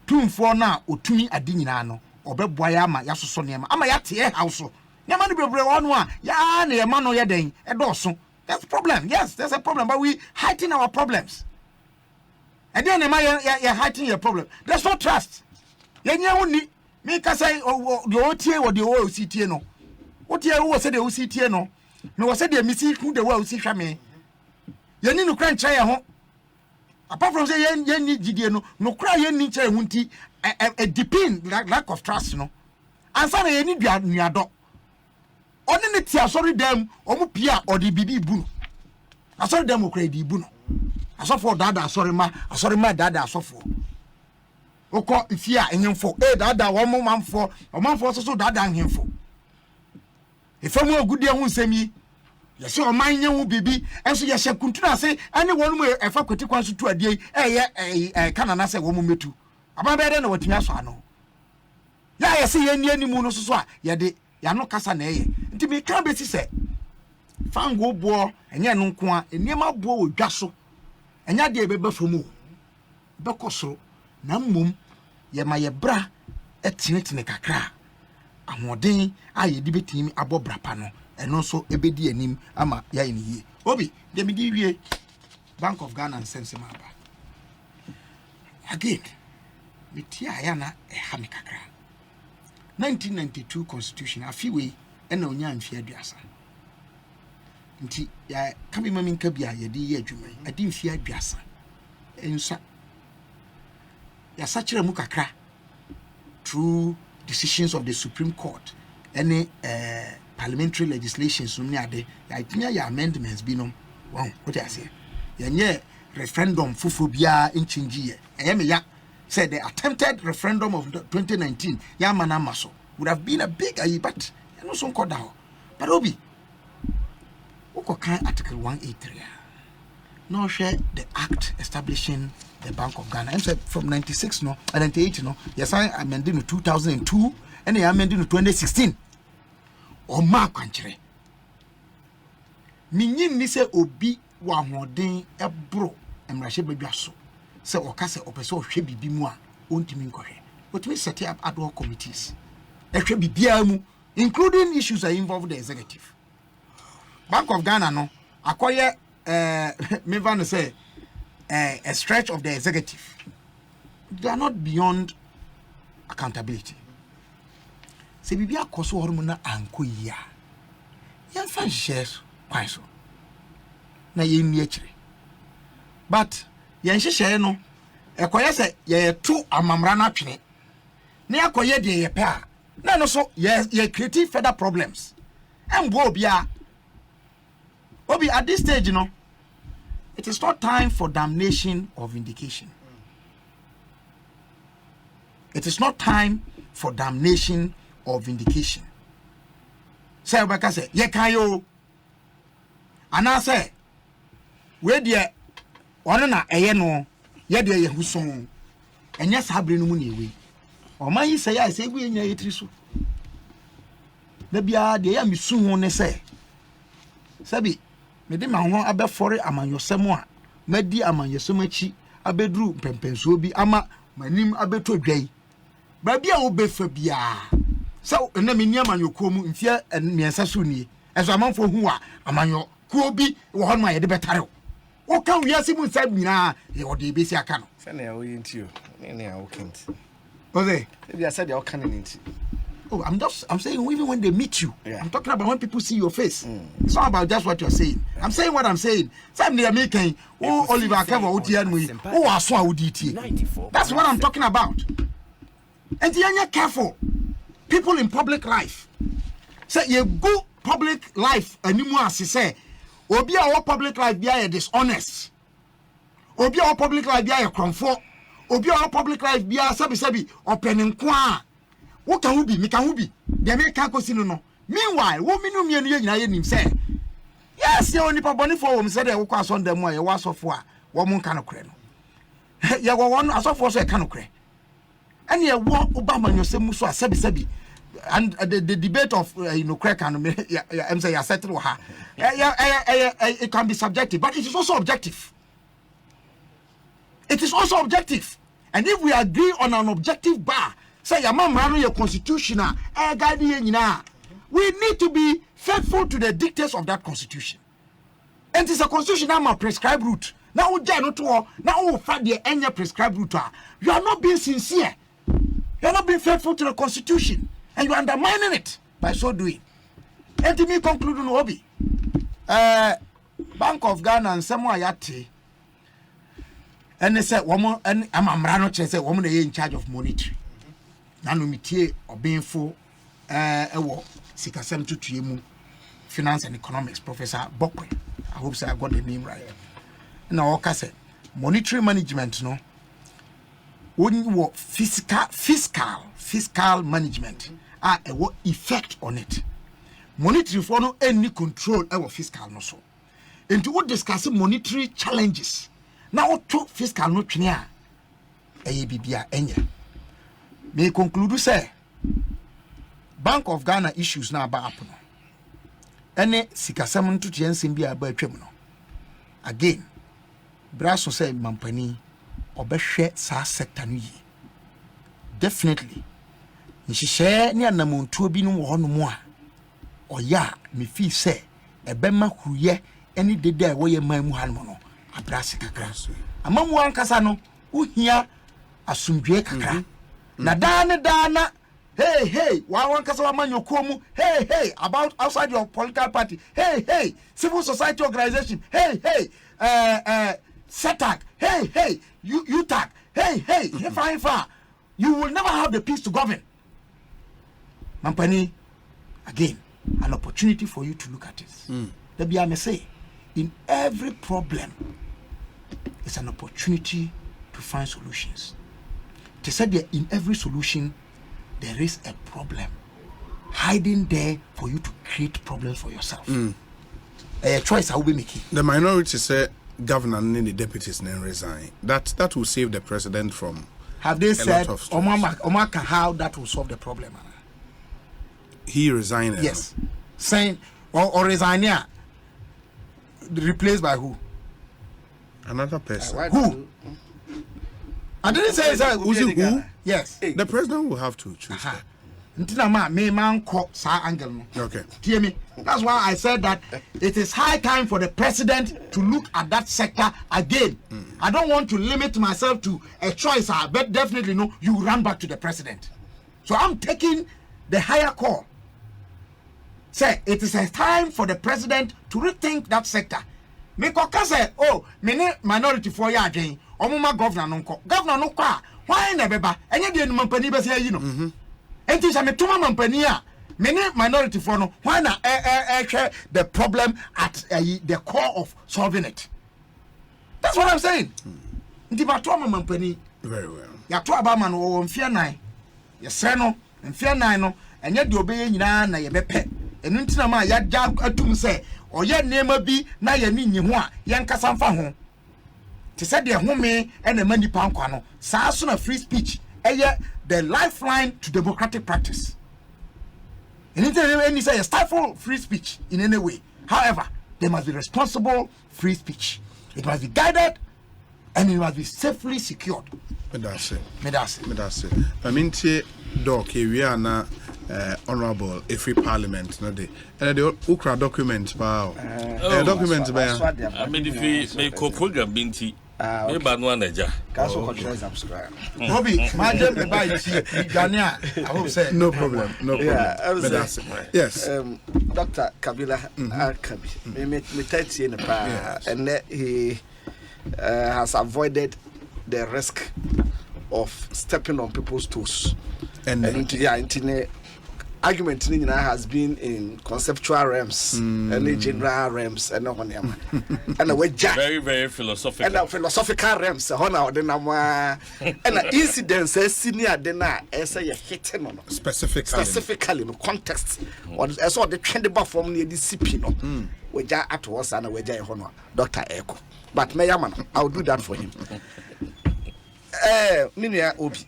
tumfo na otumi adi nyina no obeboa ya ama yasoso nema ama yate house nema no bebre wonu a ya na yema no yeden edoso. That's a problem. Yes, there's a problem, but we hiding our problems. And then you're hiding your problem. There's no trust. Me can say the OTA or the OCT no. What you was said the OCT no. No was said the missing who the world see me. You need to cry home. Apart from say you need GD no cry you need to hunti a depend lack of trust no. And so you need your dog. Only tia sorry them omu pia or the bibi bunu. I saw them who create the bunu. I saw for dada sorry ma dada so for. Oko ifia enyem for dada one man for so dada him for. If I'm a good day won semi yes o man yen bibi enso ye hye kuntuna say anyone mu efa kwatikwan so to adie kanana say wo mu metu. Ababa de na watumi aso ano. Ya yes ye ni animu no so a ye de ya no kasa na eye nti me ka beti se fango bo enye no nko a eniema bo odwa so enya de beba fomu be koso na mmom ye ma ye bra etinetine kakra ahoden aye di betimi abobra pa no eno so ebedi anim ama ya ni yie obi de me di wie Bank of Ghana sense ma ba again me tia ya na ha me kakra 1992 constitution afiwe ena onya amfi aduasa nti ya kame mami nka bia ye di ye adwuma adi mfi aduasa ensa ya sachire mu kakra through decisions of the Supreme Court any parliamentary legislations ni ade ya itnya ya amendments bi no wow what I say ya nye referendum fufu bia inchingi ye me ya said the attempted referendum of 2019 Yamana Maso would have been a big but no so called down. But Obi Ukokan Article 183 no share the act establishing the Bank of Ghana. And said from 96 no 98 no yes I amended in 2002 and I amended in 2016 or mark country minyin ni se obi wa hoden ebro emrahye badwaso se okase opese ohwe bibi mu a ontimi nkohwe otimi set up ad hoc committees ehwe bibia mu including issues that involve the executive. Bank of Ghana no akoye me van say a stretch of the executive. They are not beyond accountability. Se bibia koso hormona anko ya yan fan shares kwanso na yemi akire but yan hyehyɛ no ekoye se ye to amamra na twene na yakoye de ye pe a na no so ye create further problems embo obi at this stage no it is not time for damnation or vindication. It is not time for damnation or vindication. Say Obaka say ye kan yo ana say we de ono na eye no ye de ye huson enya sabre no mu na ewe o man yi say ya say we nya yetri so da bia de ya misu ho ne say sabi me de ma ho abefore amanyosem a madi amanyosem achi abedru pempenso bi ama manim abeto dwai ba bia wo befa bia So na me nia man yokuo mu mfia miensa so nie. Eso amanfo hu a amanyo kuo bi wo ho ma ye de betare. Wo kan wiase mu nsa nyina ye wo de besi aka no. Say na wo yenti o. Ne ya wo kent. Ose. Maybe I said they all can in. Oh, I'm saying even when they meet you, Yeah. I'm talking about when people see your face. It's not about just what you're saying. I'm saying what I'm saying. Some they are making Oliver Kevor Utianui. Aswa Uditi. That's what I'm talking about. And you're careful. People in public life. Say you go public life anymore as you say. Obi our public life be dishonest. Obi our public life be a comfort. Obi our public life be a sabi opening kwa. What can we be? Me can we be? They make can't no. Meanwhile, what me no me nyina ye nim say. Yes, you only paboni for him said they will cross on them why was of war. One can okre no. Ya one as of so can okre. And ye what Obama you say muso sabi. And the debate of crack and I'm say settle her. It can be subjective, but it is also objective. It is also objective. And if we agree on an objective bar, say your mom ran your constitutional we need to be faithful to the dictates of that constitution. And it's a constitution now prescribed route. Now we not to now find the any prescribed route. You are not being sincere. You are not being faithful to the constitution, and you are undermining it by so doing. And to me conclude no hobby. Bank of Ghana and someone yati. And they said woman and I'm a woman in charge of monetary. Nanu mitie obinfo ewo sikasem tutuemu finance and economics Professor Bokwe. I hope so I got the name right. Now oka say monetary management no when wo fiscal management a what effect on it. Monetary for no any control ewo fiscal no so. Into what discussing monetary challenges. Now to fiscal no twenia bibia enya. May conclude say Bank of Ghana issues now about happen. Any sikasem to tiensim bi aba atwam no. Again, braso say mampani obehwe sa sector no yi. Definitely. Nhihye ne anamontuo bi no wo hono mu a oya me fi say ebema huye any dede a wo ye man mu hanmo no abrase kakra. Amamu ankasa no uhia asumdwe kakra. Na dana hey one kasa man yokomu hey about outside your political party hey civil society organization hey SETAC hey UTAC hey fine you will never have the peace to govern. Mampani, again an opportunity for you to look at it. The BMA say in every problem it's an opportunity to find solutions. They said that in every solution, there is a problem hiding there for you to create problems for yourself. A choice I will be making. The minority say governor and the deputies then resign. That will save the president from. Have they said Omaka how that will solve the problem? He resigned. Yes, saying or resign here. Replaced by who? Another person. Who? I didn't say who? Yes. The president will have to choose. Okay. Hear me? That's why I said that it is high time for the president to look at that sector again. I don't want to limit myself to a choice, but definitely no, you run back to the president. So I'm taking the higher call. Say it is a time for the president to rethink that sector. Me koka say, oh, me minority for ya again. Omuma governor no kwa why na beba enye de mampani be say yi no enti say me tuma mampani a me minority for no why na the problem at the core of solving it. That's what I'm saying. Nti ba to mampani very well ya to aba man wo mfia nan ye se no mfia nan no enye de obeye nyina na ye bepe enu ntina ma ya ja atum say oye nema bi na ye ni nyi ho a ye nkasa mfa ho. They said the home and the money pound kwano. Sa free speech. The lifeline to democratic practice. And any say stifle free speech in any way. However, there must be responsible free speech. It must be guided and it must be safely secured. Medase. Medase. I mean, Doc, we are now honorable every parliament no dey and the ukra document wow document ba I mean if we make program binti me ba no anaja Caso control subscribe. Bobby, my dear, buy Ghana. I hope say no problem yes Dr. Kabila Kabi me 30 in the past and he has avoided the risk of stepping on people's toes and into argument has been in conceptual realms and general realms and on him and we very very philosophical and philosophical realms and incidents senior dinner as a hitting on specifically no context or as all the trend from near the CP no we just at us and we just honor Dr. Eko but Mayaman I'll do that for him Minia Obi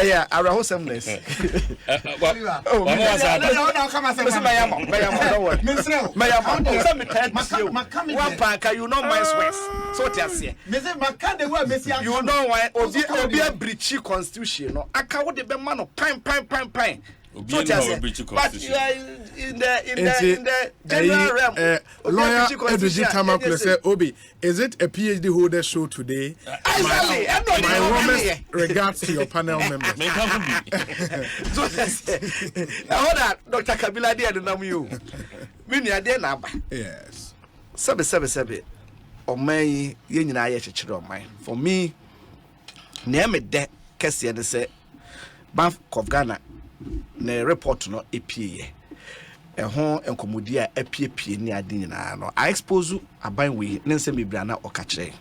yeah, our wholesomeness. Don't worry. One pack, you know my West. So you know why Obi a breach constitution. I can't the man of pine. But in the general realm, lawyer Edwin Tamakule say, Obi, is it a PhD holder show today? My warmest regards to your panel members. Hold on, Dr. Kabila, dear, the name you. Yes. Sabe. O my yen na ye chechire o my. For me, na me de kese ne say Bank of Ghana na report no epie ho enkomodi a epie ni ade nyina no I expose aban we ne nsem bibra na okakire.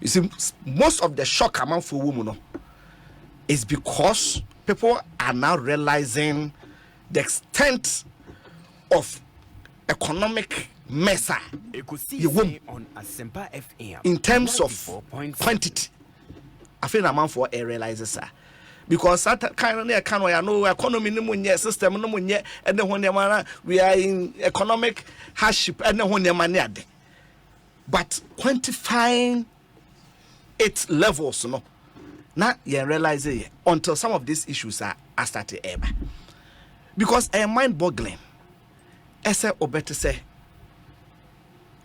You see, most of the shock amount for women no is because people are now realizing the extent of economic mess on Asempa FM in terms of quantity. I feel amount for a realizes because that kind of no economy no system no and then when we are in economic hardship and then when but quantifying its levels no now you realize it until some of these issues are started ever because I am mind boggling as or better say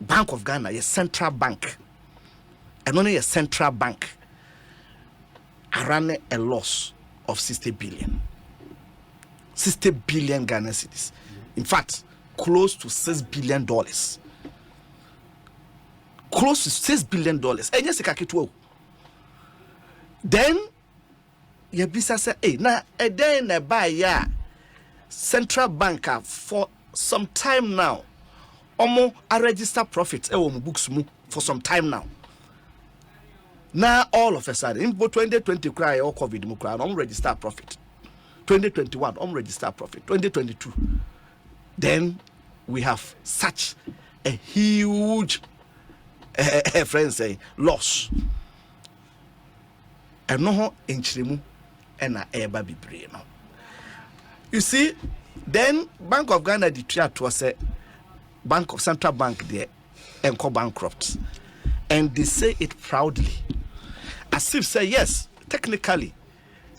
Bank of Ghana a central bank and only a central bank ran a loss of 60 billion Ghana cedis. In fact, close to $6 billion. Close to $6 billion. And yes, then Yabisa said, hey, now a day in a buy central banker for some time now. Omo a register profits books for some time now. Now all of a sudden, in 2020 cry or COVID cry, register profit. 2021, register profit. 2022, then we have such a huge, friends say, loss. And no in Chirimu and a eba bibre no. You see, then Bank of Ghana declared to us a Bank of Central Bank there and go bankrupt. And they say it proudly. As if say yes, technically,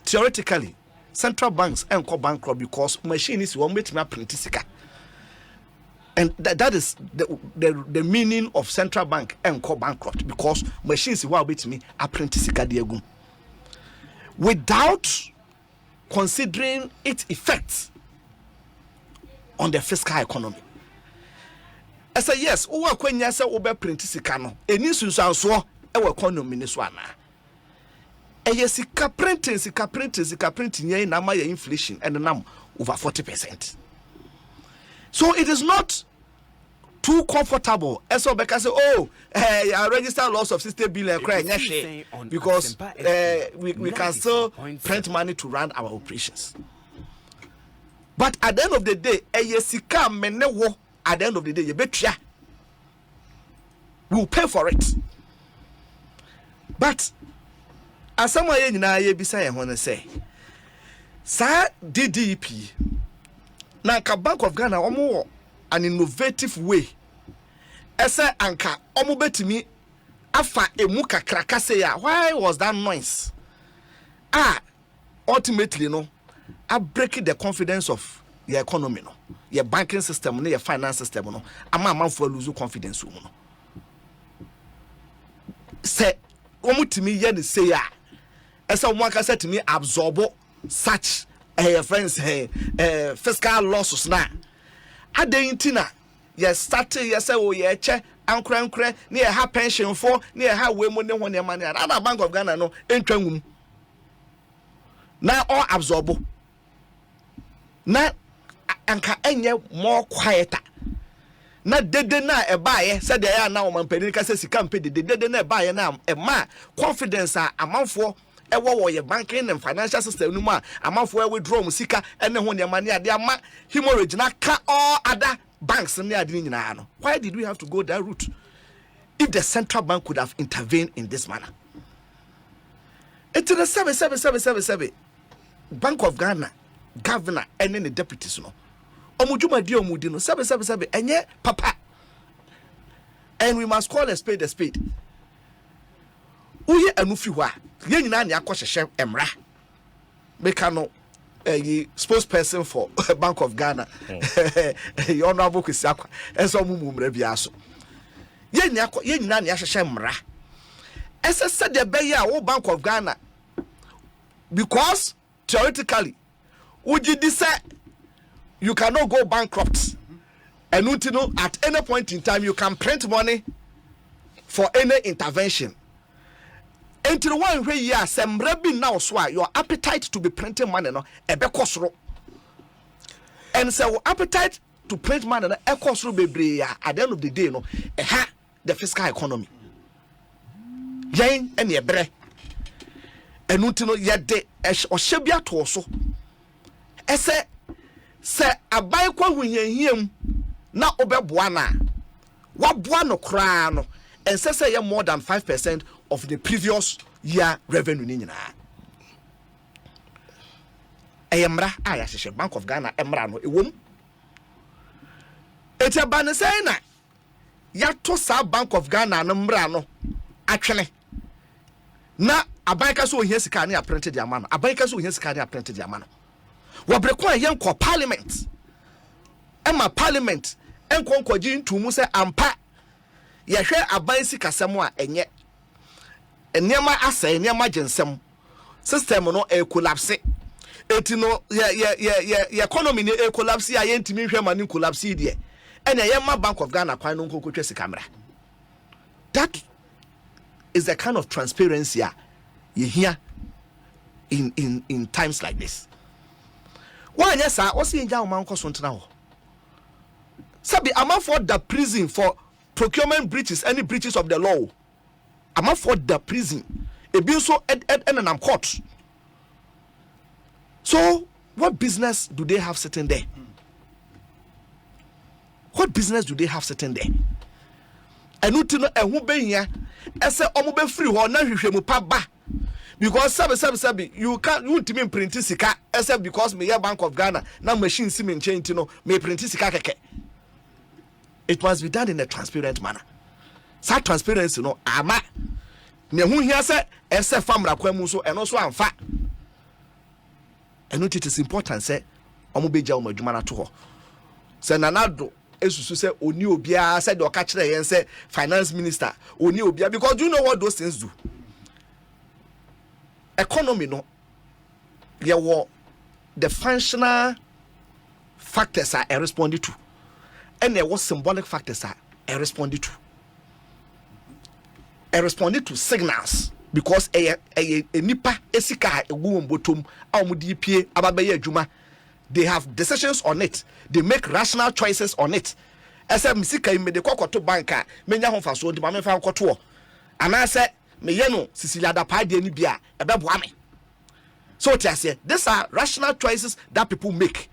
theoretically, central banks and go bankrupt because machine is one way to print. And that is the meaning of central bank and go bankrupt because machines will be to me apprentice without considering its effects on the fiscal economy. I say yes, who are when you say over printisicano, and you so so our economy is one. A sika printing, ye na inflation and the over 40%. So it is not too comfortable. As well because I register loss of 60 billion because we can still print money to run our operations. But at the end of the day, sika menewo at the end of the day, you bet we will pay for it. But as someone in I beside want to say, sir, DDP now Bank of Ghana omo an innovative way. Ese anka omo betimi afa emu kakra say why was that noise? Ultimately no I break the confidence of your economy no your banking system no your finance system no ama for lose confidence no say omutimi ye ne say a esa omo aka say to me absorb such friends fiscal losses na adentina ye start ye say o ye che ankrankra na ye ha pension for na ye ha we mo ne ho ne ma na other Bank of Ghana no entwanwum na all absorb na anka enye more quieter na dede na ebaye said dey na o mampani ka say sika mpe dede na ebaye na e ma confidence a amanfo ewo ye banking and financial system no ma amanfo e withdraw mu sika ene ho ne ma ne ade ama hemorrhage na ka all other banks ne ade nyina no. Why did we have to go that route if the central bank could have intervened in this manner? It's the 7 Bank of Ghana governor and then the deputies no omujuma di omudi no 7 enye papa, and we must call a spade uye anufi hwa ye nyina ne akohhehye emra meka no spokesperson for Bank of Ghana your honorable Kwesiakwa enso mumumra bia so ye nyina ne ahhehye emra ese said the be ya wo Bank of Ghana because theoretically ujidi say you cannot go bankrupt and at any point in time you can print money for any intervention until one way year sembre bi now so your appetite to be printing money no ebekosoro and so appetite to print money no ekosoro bebre at the end of the day no the fiscal economy yen and yebre enutino yede ohebia to so ese se abai kwa hunyanhiam na obeboa na waboa no kra no ense se ye more than 5% of the previous year revenue ni nyina eyemra aya hye Bank of Ghana emra no ewom etiaba ne say na ya to sa Bank of Ghana no mra no atwene na abai ka so ohia sika ne a printed the amano abai ka so ohia sika ne a printed the amano wabrekwa yenko parliament ema parliament enko nkoji ntumu se ampa yehwe aban sikasem a enye enema asa enema gensem system no e collapse etino ye economy ni e collapse ya yentimi hwe mani collapse die ene ye ma Bank of Ghana kwan no nkokotwa sikamra. That is the kind of transparency you hear in times like this. Why yes sir o si nja o man koso ntena ho sabi am for the prison for procurement breaches, any breaches of the law. Am for the prison e bi so and court. So what business do they have sitting there? What business do they have sitting there? Enuti no ehu be hia ese omo be free ho na hwehwemu pa ba. Because sabi you can't ultimate print sika except because me Bank of Ghana now machine sim in change no me print sika keke. It must be done in a transparent manner. Such transparency no ama me hu hia se ese famra kwamu so eno so amfa. And it is important say omo beja omo adwuma na to ho. Se nanado esusu say oni obia said o ka kire yen say finance minister oni obia, because do you know what those things do? Economy no the functional factors are responded to, and there was symbolic factors are responded to signals, because a nipa esika egu mbotom awmudi pie ababaye adwuma, they have decisions on it, they make rational choices on it. Ese misika imede kokoto banka menya ho faso ndi ma me fa koto anase me yeno Sicilia da pade ni bia ebeboa me. So these are rational choices that people make,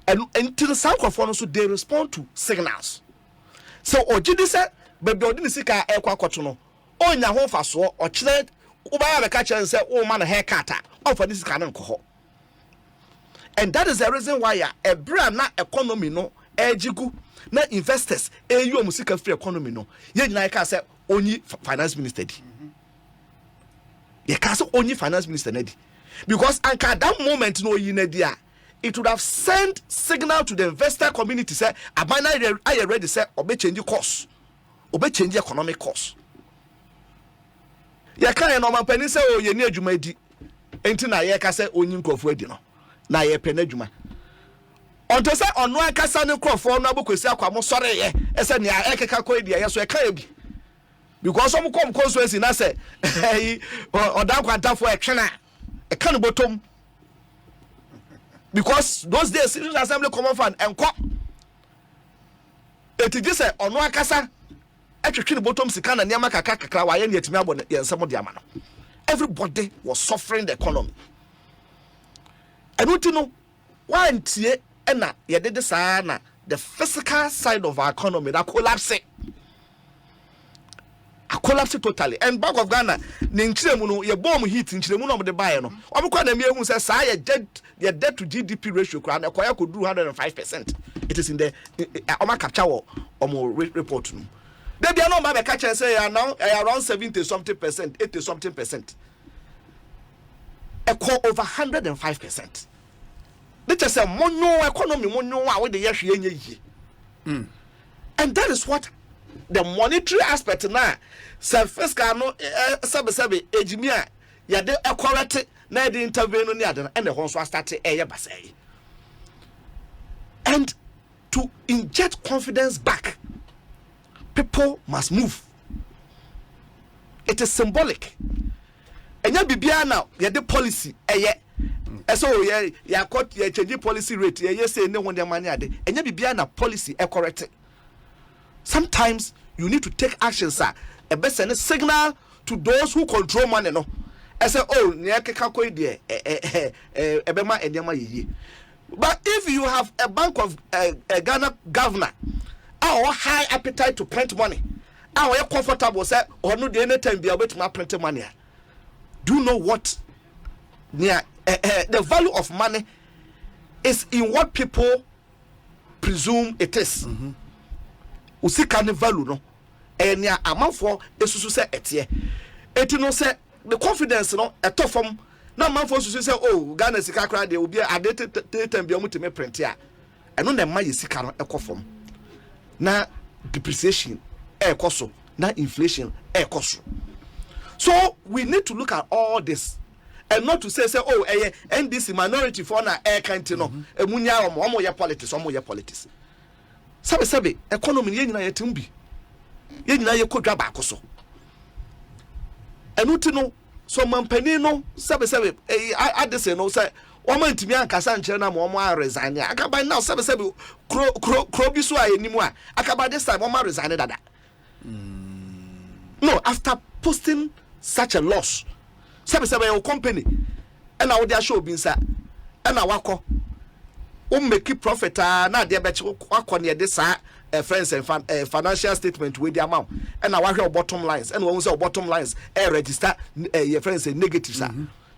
and to the sound of so they respond to signals. So ojidi say baby odini sika ekwa koto no onya ho faso o kire ubaya be ka kire say o ma na haircut o for this sika na nko. And that is the reason why a brand na economy no ejigu na investors eyu musika free economy no ye nyina ka say only finance minister di. Ye ka say only finance minister na di. because anka that moment no yinedia, it would have sent signal to the investor community say abana I ready say obe change course, obe change economic course. Ya kan no man pani say o ye ni adwuma di enti na ye ka say onyi nkrofo adi no na ye pe na adwuma onto say ono akasa ne nkrofo no abokwesi akwamo sore ye ese ne ekeka ko edi ye so e ka ye bi because some come constituency na say odan kwantafo e twena e ka no bottom because those days citizen assembly common fund enko etiji say ono akasa etwetwe bottom sika na niam kakra wa ye ne atimi abɔ ye nsɛm de ama no. Everybody was suffering the economy. And what you know, why ntie na ye did this na the physical side of our economy that collapse. I collapse totally. And Bank of Ghana, ninchiremu no ye bomb hit ninchiremu no de buy no. Omukwa na miehun say sa ye debt to GDP ratio kra na kwaya could do 105%. It is in the oma capture report no. They be no ma catch and say now around 70 something percent, 80 something percent. Over 105%. They just say mono economy mono we the year ye. And that is what the monetary aspect now. So fiscal no sabe ejimia ya de correct na de intervene no near and the whole start basay. And to inject confidence back, people must move. It is symbolic. And ya bibia now, ya the policy, so ya court ya change policy rate, ya say no one their money ade. And ya bibia na policy correct. Sometimes you need to take action, sir. A best send a signal to those who control money, no. I say, oh, but if you have a Bank of Ghana governor, our high appetite to print money, our comfortable say, or no, the anytime be able to print money. Do you know what? The value of money is in what people presume it is. Usika ne value no. Enya amanfo esusu se etie. Eti no say the confidence no eto fam na amanfo esusu se oh Ghana sika kra de obi ade time bi omutime print a. Eno na ma yesika no ekofam. Na depreciation ekoso, na inflation ekoso. So we need to look at all this and not to say oh NDC minority for na kanti no emunya omo ye politics. Sabe economy ye nyina yetimbi. Ye nyina ye kodwa ba akoso. Enuti no so mampani no sabe Addison no say o man timi ankasa nkyere na mo resign akaba now sabe kro bi so ayenimu a akaba this time o resign dada. No, after posting such a loss sabe your company and now they show binsa and now wako make profit na de be wako near this friends and financial statement with the amount and now your bottom lines and when say bottom lines register your friends say negative sir.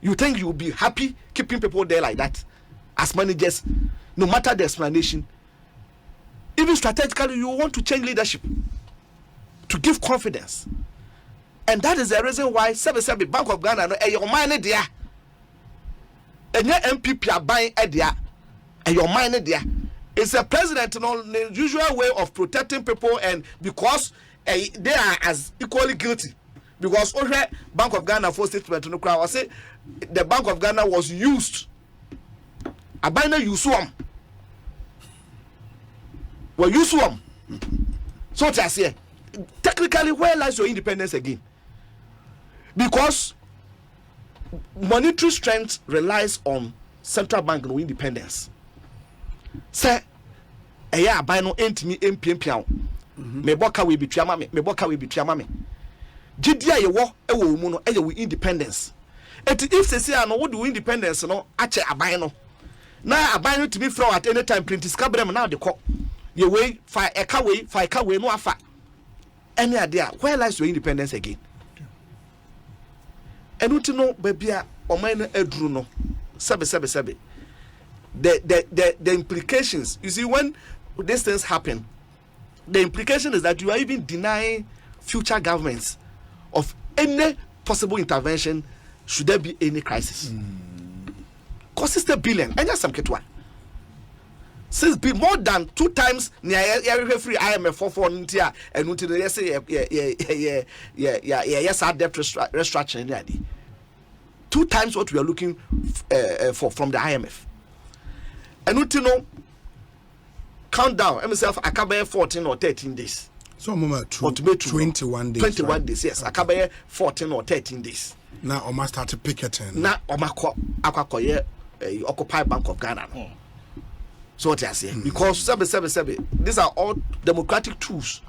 You think you will be happy keeping people there like that as managers no matter the explanation, even strategically you want to change leadership to give confidence. And that is the reason why Bank of Ghana no your money there. And your MPP are buying there. And your money there. It's a president the usual way of protecting people and because they are as equally guilty. Because Bank of Ghana for statement no crowd say the Bank of Ghana was used. Abana use one. Well use one. So just here. Technically, where lies your independence again? Because monetary strength relies on central bank no independence. Say, buy no entimi MPMPA. Me boka we betwea ma me betwea ma me. Gidia ye wo ewo mu no with independence. If they say no what do independence no ache aban no. Na aban no to be flow at any time print scabrem now the call. Ye way fa eka we no afa. Any idea where lies your independence again? And what you know, baby, or mine edru no, sabe. The implications, you see, when these things happen, the implication is that you are even denying future governments of any possible intervention should there be any crisis. because 60 billion and just some ketwa 6 billion more than 2 times near free IMF for ntia and until they say yes our debt restructuring 2 times what we are looking for from the IMF and until no countdown myself akabe 14 or 13 days so mama 21 days 21 days yes akabe 14 or 13 days now I must start to picketing na omako akwakoye Occupy Bank of Ghana no. So what I say because 777 these are all democratic tools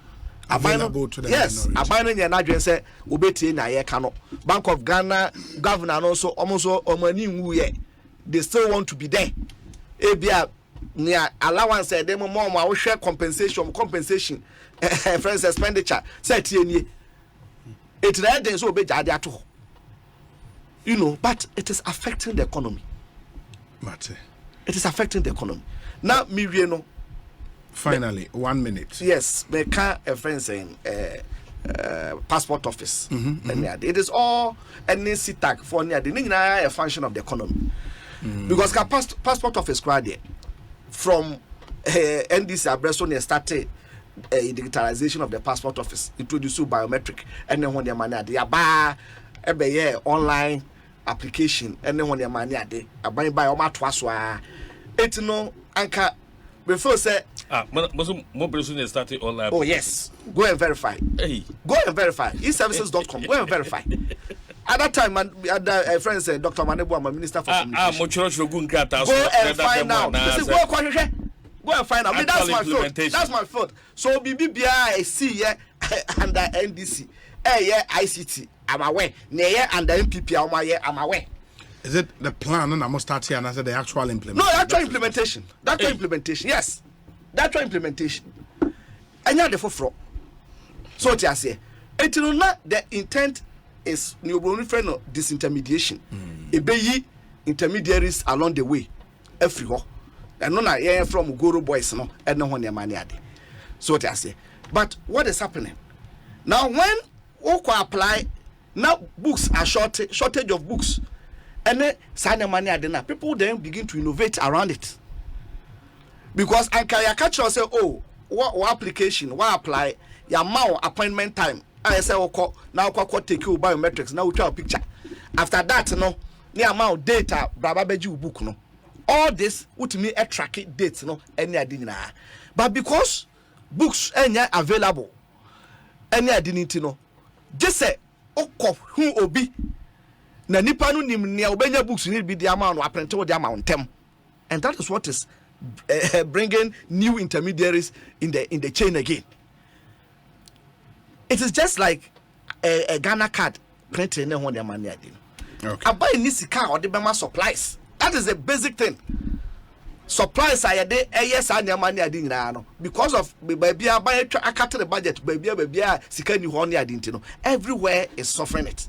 available to the yes abano nya na dwen say obetie na ye ka no Bank of Ghana governor no so almost omani nwu ye they still want to be there ebia near allowance dem more we share compensation friends expenditure say tie nie it na den so obeja ade ato you know but it is affecting the economy Mate. It is affecting the economy now me we no finally 1 minute yes me can a friend saying passport office and it is all any CTAC for near the a function of the economy because passport office crowd from NDC Abreson started digitalization of the passport office introduced biometric and then when the money they are online application and then when the money ade buy my twaso it no anka before say more person started online oh yes go and verify go and verify eservices.com go and verify at that time my friend said Dr. Manebu I'm a minister for communication go and find out this is go and find out. I mean, that's my fault. So BBBI I see yeah under NDC yeah ICT I'm aware near under MPP I'm aware. Is it the plan and I must start here and I said the actual implementation? No, actual implementation. That's implementation. Yes. That's implementation. And you're the forefront. So what I say, it will not the intent is new friend of disintermediation. It be intermediaries along the way. Everywhere. And no yeah from Guru boys no and no one money ade. So what I say. But what is happening? Now when Oko apply, now books are shortage of books. And then sign money ade na people then begin to innovate around it. Because I can catch you say, oh, what application, what apply, your mouth appointment time. I say, okay, now take you biometrics, now we try a picture. After that, no, the amount data, Baba Beju book, no. All this would me a track dates, no, any idea. But because books any available, any identity, no, just say, okay, who obi, na nipa no nim ne obenya books need be the amount or apprentice the amount them, and that is what is bringing new intermediaries in the chain again. It is just like a Ghana card printing when their money again. Okay. I buy nisika or the Bema supplies. That is a basic thing. Supplies are there. Yes, I need money. I didn't know because of baby. I buy a cut the budget. Baby, sika ni honey. I didn't know. Everywhere is suffering it.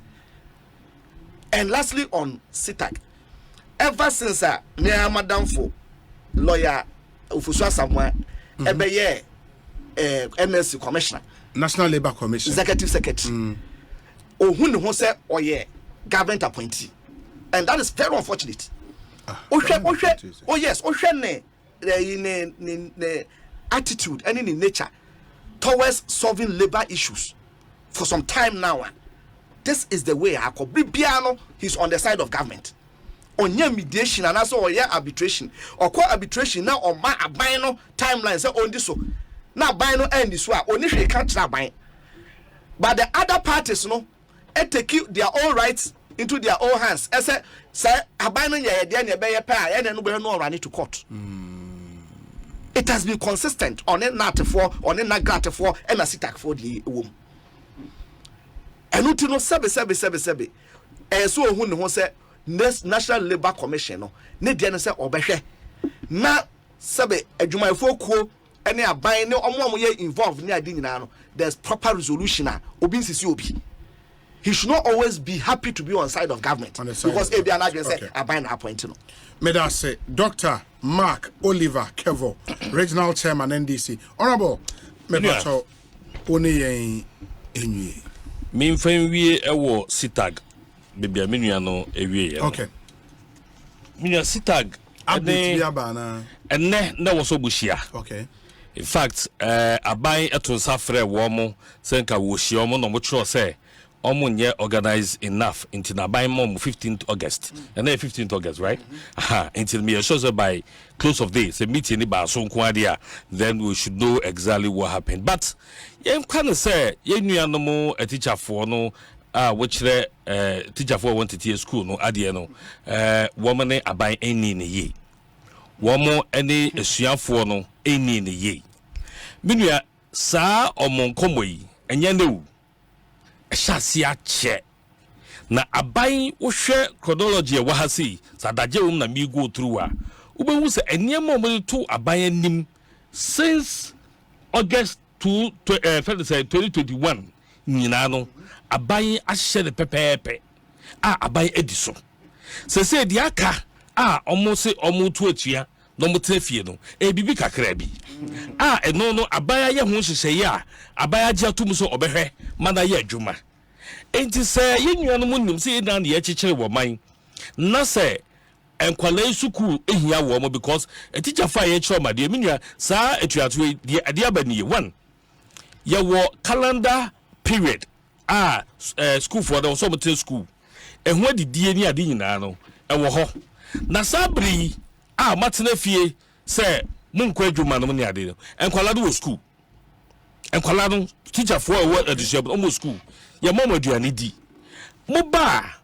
And lastly, on CTAC, ever since near Madam for lawyer Ufuswa somewhere, every year, MSC commissioner, National Labour Commission, executive secretary, or who say, oh yeah, government appointee, and that is very unfortunate. Oh yes, in attitude and in nature towards solving labor issues for some time now. This is the way I call Bibiano. He's on the side of government. On your mediation and also on your arbitration or call arbitration now on my abino timeline. Say on this so now bino end this one. Only she can't buy. But the other parties, no, take their own rights into their own hands. I say abino ya then be pay and then no run it to court. It has been consistent on it not for on it not got for and a sit for the woman. And until no sebe. So who no say National Labour Commission no ne dia no say obehwe na sebe adwumayfo kuo ene aban ne omo ye involved ne adi nyina no there's proper resolution obi nsisi obi. He should not always be happy to be on side of government because if they are not say aban appoint no. May I say Dr. Mark-Oliver Kevor, Regional Chairman NDC. Honorable Mebacho oni enyi me mfan wie ewo sitag bebia menua no ewie ye okay minya sitag update bi abana enne na wo so bushia okay in fact aban eto safre wo mo senka wo hia mo no mo tro say omo nye organize enough into na aban mo 15th August and then 15th August right until me sure by close of day say meeting ni ba so nko ade then we should know exactly what happened but yen kan say yen nuano mo a teacher for no which teacher for want to teach school no ade no woman ne aban eni ne ye womo ene esuafo no eni ne ye minua saa omonkomo yi enya ne wu ehase ache na aban wo hwe chronology wa ha sei sadaje wom na mi go through a ubehu se eniema mo to aban anim since August 2021 nyina no aban ahye de pepepe aban ediso se di aka omo se omo to atua no mo trafie no bibi kakra bi eno no abaya ye ho hyehyeye abaya gye atum so obehwe mana ye adwuma enti se ye nuano mo nim se ye dan ye kyekere wo man na se enkwala suku ehia wo mo because a teacher fa ye kyerɛ ma de menua saa atuato de ade abani ye one ye wo calendar period school for the so mo school ehun adidie ni ade nyina no wo ho na sabri matena fie say munkwa adwuma no ne ade no enkwala do school enkwala no teacher for addition almost school ya mama aduane di mo ba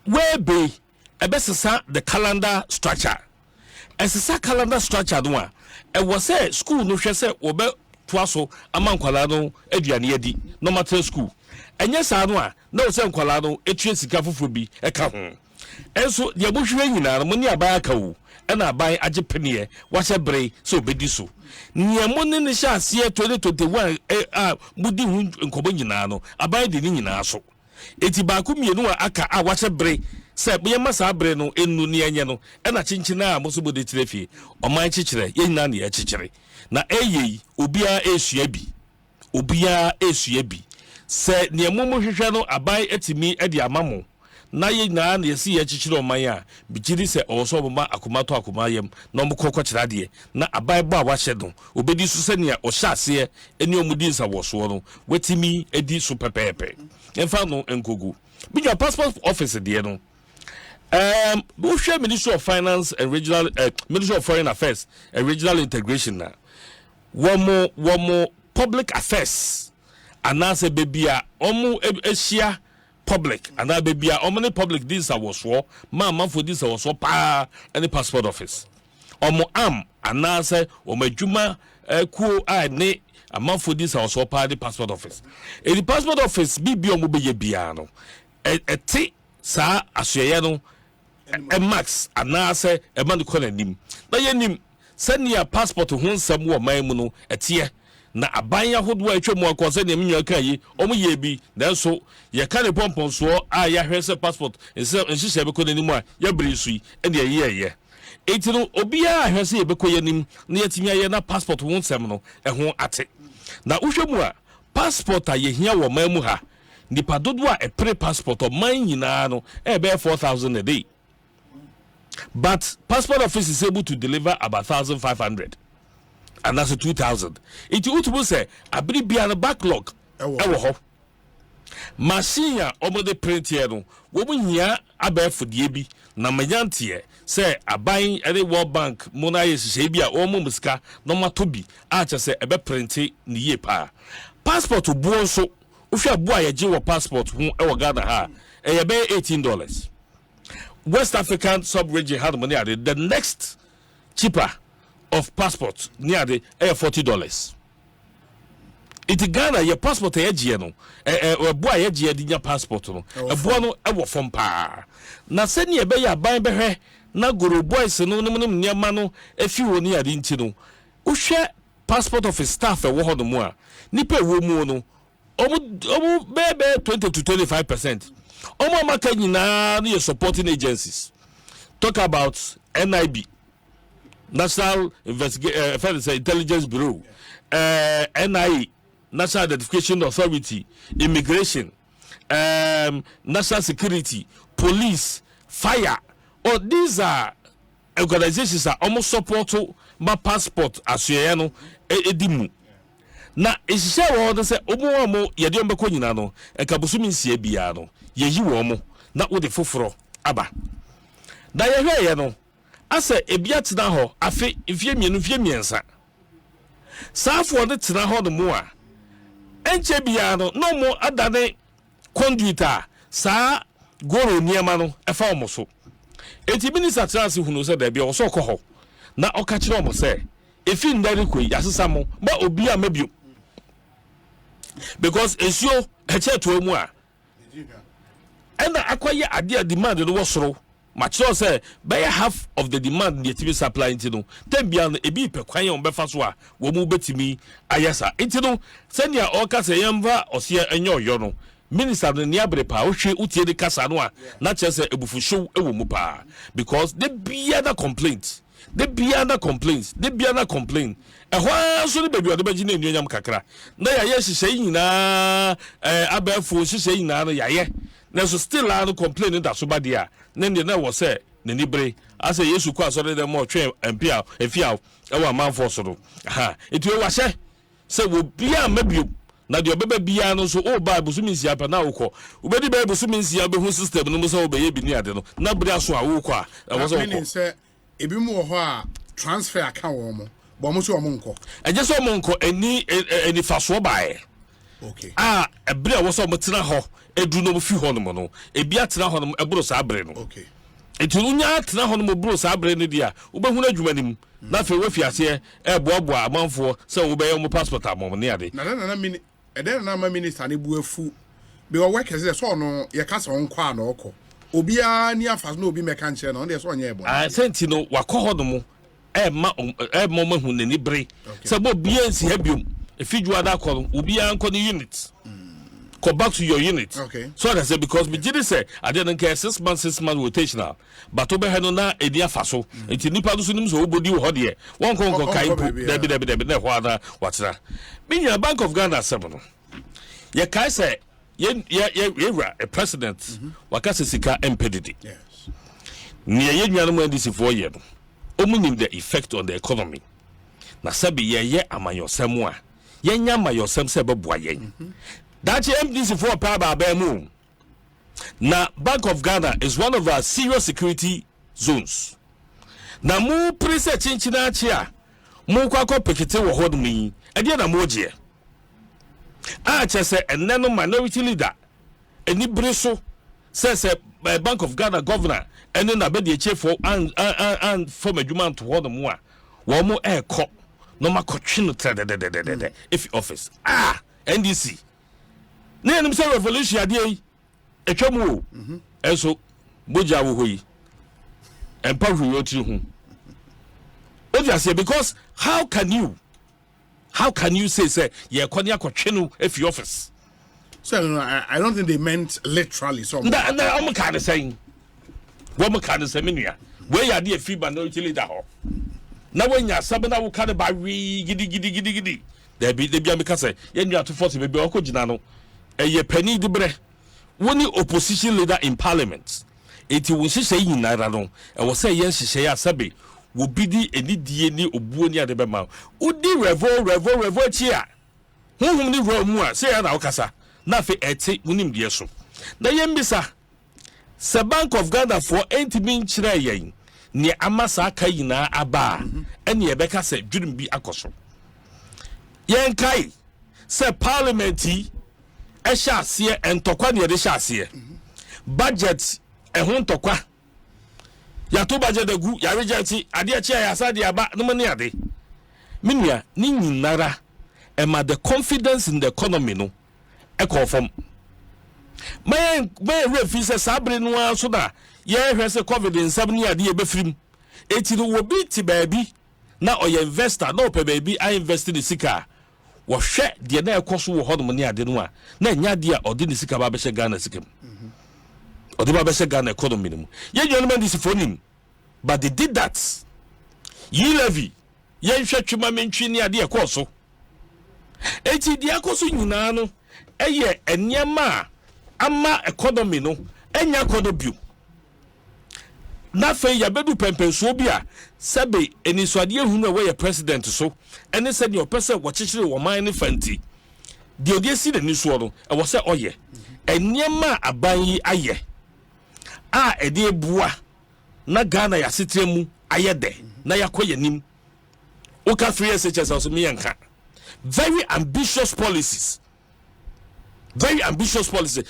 we be ebesesa the calendar structure esesa calendar structure no a was say school no hwe say obe toaso ama enkwala no aduane adi no matter school enye sa no a na o say enkwala no etue sika foforo bi eka ho enso de abohwe nyina mo ne abaya ka wo ena aban age penie wahye bre so obedi so niemo ne ne sha ase 2021 mudi hu nkobo nyina no aban de ni nyina so eti ba ku mienu aka wahye bre se ye masa bre no enu ne enye no ena chinchina mo so bodi tirefie oman chichire ye nyina ne ye chichire na eyi obia esua bi se niemo mo hwehwe no aban etimi edi amamo na ye na yesi ye chichire oman a bigiri se oso boma akomato akomayem na mo kokko kirade na abaibọ a wahye do obedi so se ne o hyase eni omudi nsa woso no wetimi edi so pepepe emfa no enkogu biga passport office de no we share Ministry of Finance and Regional Ministry of Foreign Affairs and Regional Integration na womo public affairs anase bebia omo ehia public and that baby omni public this was for man for this was for pa any passport office omo anase omajuma ku ne a man for this was for pa the passport office the passport office bibi omo beye bia no eti sa asoye no max anase e man ko nanim na yenim senia passport ho nsam wo man mu no etie na abanya hodo atwemu akose ne menyo kai omo ye bi nanso ye ka ne pompon so ya hwese passport enhye be ko nanim a ya brisui ene ye etino obia hwese ye be ko yanim na yetimi ye na passport ho nsem no ho ate na uhwemu a passport a ye hia wo man mu ha nipa dodo a pre passport o man nyina no be 4,000 a day but passport office is able to deliver about 1,500 and that's 2,000. It would say a big backlog. Machine omo de print here no wo munya abafu de bi na mayantie say aban ere World Bank mona yesise bi a omo musika no matobi a che say ebe print ni ye pa passport buo so ohwe buo a ye wo passport hu e wo Ghana ha e be $18. West African sub-region had money at the next cheaper of passport near the $40. It Ghana your passport e no boy ye di passport no boy no e wo fom pa na se ne be ya ban behwe na goro boys no niam no efi woni ade nti no uhwe passport office staff e wo hodo mu a nipa wo mu no omu bebe 20 to 25%. Omo maka nyina no supporting agencies talk about NIB National Intelligence Bureau, NIA, National Identification Authority, Immigration, National Security, Police, Fire, or these are organizations are almost support to my passport as you know edimu na ehihye wo de se omo yede ombeko nyina no ekabusumi nsie bia no yeyi wo mo na wo de foforo aba da ye hwe ye no ase ebia tena ho afi ifie mienu fie miensa saafo de tena ho de mo a enche bia no no mo adane conduita sa goro niema no efa omo so enti minister trans hunu se da bia wo so koho na okachire omo se efi ndari koi asesa mo ba obi a mabio because esio eche to mu a and akoye ade a demand no wosoro machiro say by half of the demand the TV supply into no tembia no ebi pekwan on befa so a wo mu betimi ayesa into no senia oka say yemva ose enyo yo no minister no niabre pa ohwe utie de kasa no a na chese ebufu show ewo mu pa because the biada complaint ehwa so ne baby ode baji na enuanyam kakra na ya ye hihye nyina abafo hihye nyina no ya ye na so still no complain that so bad ya na ne na wo say na nibre ase yesu kwa so de mo twen empia efia ewa amanfo so do aha etu wa hye se wo bia mabio na de obeba bia no so o bible so minsi apa na wokọ obedi bible so minsi abehu system no so obeye bi ni ade no na bre aso a wokọ a ewo so wokọ ebi mu ho a transfer account wo mo bo mo so mo nko eje so mo nko eni faso bae okay ebre wo so mo tena ho edu no fi ho no mo no ebi atena ho no ebro sa abre no okay enti unya atena ho no mo bro sa abre no dia wo hu adwuma nim na fe wafi ase boabo amanfo se wo be yo passport amom ne ade na mini na ma minister ne bu afu be o work as so no ye ka so nko a na okọ obia ni afas na obi meka nche no de so onye ebo senti no wakọ ho no mo mo mahu nani bre se bo bia nsi habium efidwu ada akọ no obia anko ni unit go back to your unit okay so that say because me did say I didn't care 6 months rotational but obe he no na edi afaso enti nipa do so nim so obodi wo de won kon kai debi na ho ada watira me Bank of Ghana sebo ye kai say ye a president wakase sika empedidi yes ni ye nnuano mu ndisi for ye no omunim the effect on the economy na sabi ye amanyosem a ye nya amayosem se beboa yen that MDC for power by moon. Now, Bank of Ghana is one of our serious security zones. Now, mu preset chinchina chia, mu kwako pekete wo hold me, and yet I'm moje. Chese and nano minority leader, and Nibriso says a Bank of Ghana governor, and then I bet the chief for and from a human to hold more. One more air cop, no ma cochino if office. NDC. Ne nim say revolution ade etwamu enso boja wo hoyi empa hwe otiri hu obviously because how can you say ye kwani akotwe no if office so no, I don't think they meant literally so na am kind of saying what am kind of saying menua we ya de afi minority leader ho na wanya sabana wo kind ba wi gidi there be am ka say ye nua to force be okogina no eye pani dibre woni opposition leader in parliament eti wo hihye yinara no e wo say yen hihye ya sabe wo bidi enidie ni obuo ni ade be ma udi revo chia honhum ni ro mu a say ya na okasa na fe eti wonim die so na yen bisa se Bank of Ghana for entimi nkyira yen ni amasa aka yina aba ene ye beka se dwurum bi akoso yen kai se parliament ehyasie entokwa ne de hyasie budget ehun ntokwa ya to budget agu ya reject ade achia ya asade aba no mani ade minia ni nyinara ema the confidence in the economy no e confirm my refi se sabre no aso da ye hwe se covid in 7 ade e befrim eti no wo bi ti baabi na oye investor na ope baabi I invest in the sika wo hwe de na ekoso wo hodom ne ade no a na nya de a ode ne sika ba be hye Ghana sikam ode ba be hye Ghana economy no ye nyanom this for nim but they did that ye levy ye hwe twema mentwi ne ade ekoso eti de akoso nyina no eye enyema ama economy no enya kodo bio Nothing ya bedu pempensuo bi a sebe eniswade ehunu we ye president so ene se your person wachichire wo man ne fanti de odi si de nisuo no e wo se oye eniema aban yi aye a ede bua na Ghana ya setremu aye de na yakoye nim oka free SHS also me yanka very ambitious policies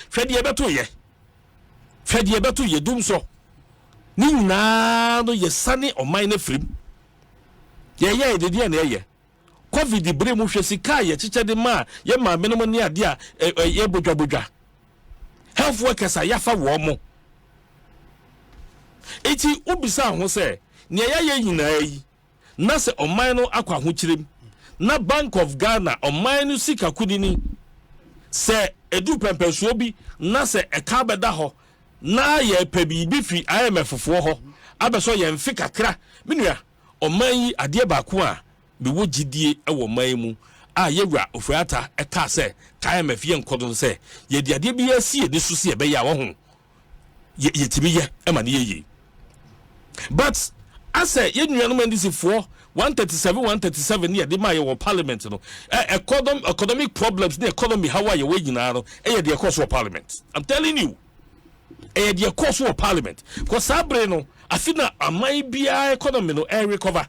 fedi ebeto ye dum so ni na no ye sane o man na frim ye de dia na ye covid bre mu hwe sika ye chiche de ma ye ma menemo ni ade a ye bodwa health workers a yafa wo mo eti ubisa ho se ne ye nyina yi na se o man no akwa ho kirem na Bank of Ghana o man no sika kudini se edu pempesuo bi na se eka beda ho na ye pebi bi fi IMF fo ho abeso ye mfi kakra menua oman yi ade ba ko a be wo gidie e wo man mu a yewura ofuata eka se IMF ye nkodo se ye de ade bi asie ne so se be ya wo ho ye tibi ye e ma ne ye but ase ye nua no mandisi fo 137 near the my parliament no economic problems the economy how are you we nyina no e the course of parliament. I'm telling you the course of parliament because sabre no afina amai bia economy no e recover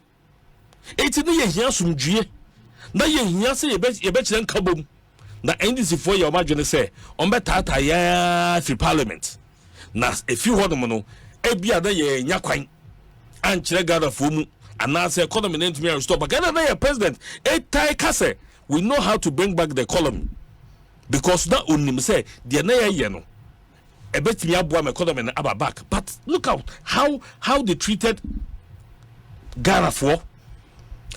eti no ye hia sumdue na ye hia se ye be kire nkabom na ndc for your imagine say on betata ya fi parliament na if you hold no e bia da ye nya kwan an kire Ghana for mu and now say economy need to be restored. But Ghana na president kase we know how to bring back the economy because that unim say the na ye no e betimi aboa economy na aba back. But look out how they treated Ghana for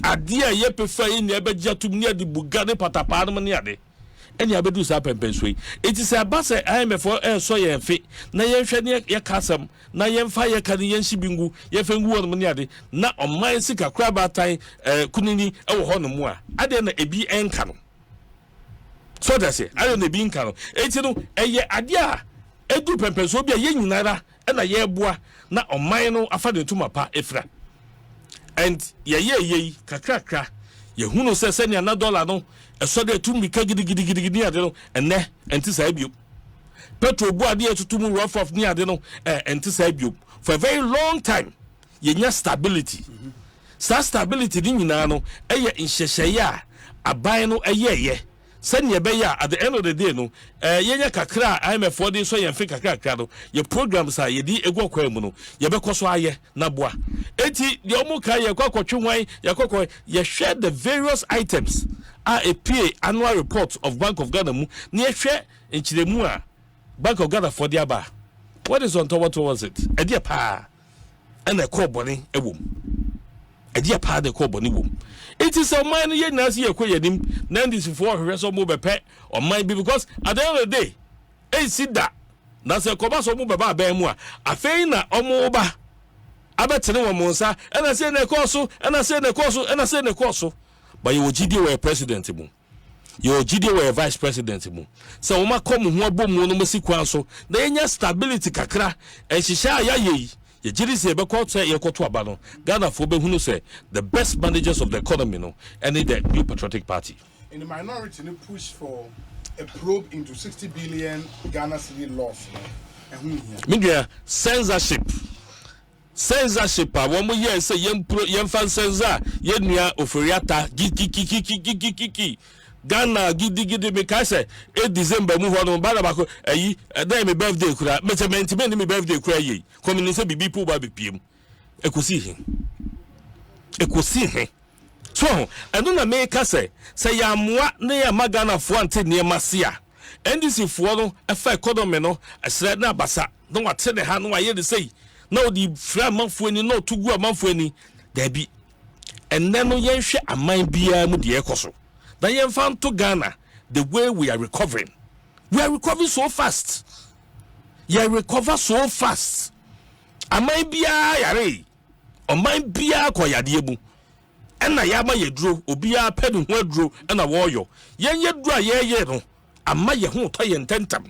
adia ye prefer in e beja tum ne de bugade patapa no ne ade eni abedu sa pempensoi it is about say IMF for so ye mfe na ye hwe ne ye kasam na ye mfa ye kan ye nhibingu ye fengu won ne ade na oman sika kra batan kunini e wo ho no mu a ade na ebi enka no so that say ade na ebi enka no eti no eye ade a edu pempenso bi a ye nyinara e na ye boa na oman no afa de tuma pa efra and ye kakrakra ye hunu se ne na dollar no eso de tumi ka gidigidi ade no enne enti sa bio petrol bu ade etutum rough of ni ade no enti sa bio for a very long time ye nya stability stability ni nyina no eye nhyehyeye a aban no eye senya be ya at the end of the day no ye nya kakra IMF for dey so ye mfe kakra no ye programs a ye di egu kwa mu no ye be koso aye na boa enti de omu ka ye kwakotwe hwan ye share the various items a pay annual report of Bank of Ghana mu na ye hwe nchiremu a Bank of Ghana for the aba what is on top what was it edia pa and a coboni ewom edia pa de coboni wom it is a man ye na see ekwayadim na this for hwe so mo bepe o man bi because at the end of the day e see that na se koba so mo beba ba mu a afei na omo ba abetene wo mo nsa na se na ekoso but you gidi we president mu you gidi we vice president mu so wo makom ho abom no masikwan so na enya stability kakra ehihya ayaye ye gidi se be kwotse ye kwoto aba no Ghana for be hunu say the best managers of the economy no any the new patriotic party in the minority no push for a probe into 60 billion Ghana cedi loss media censorship a womo ye say yemfa censorship ye nua oforiata gikikikikikiki Ghana gidi me ka say December mu ho no bala bako ayi dan me birthday kura measurement me birthday kura yi komini say bibi pu ba bepiem Ekosiisen so eno na me ka say ya moa na ya magana fo ante ne masia NDC fo no efa economy no esre na basa no wate ne ha no aye de say na odi fra manfo ni no tugu amanfo ni da bi enne no yenhwe aman bia mu de ekoso da yenfa nto Ghana the way we are recovering so fast recover so fast aman bia yare oman bia koyade mu ena ya ma yeduro obia pedu ho aduro ena woyo yenye duro a yeye no ama ye ho to ye ntentam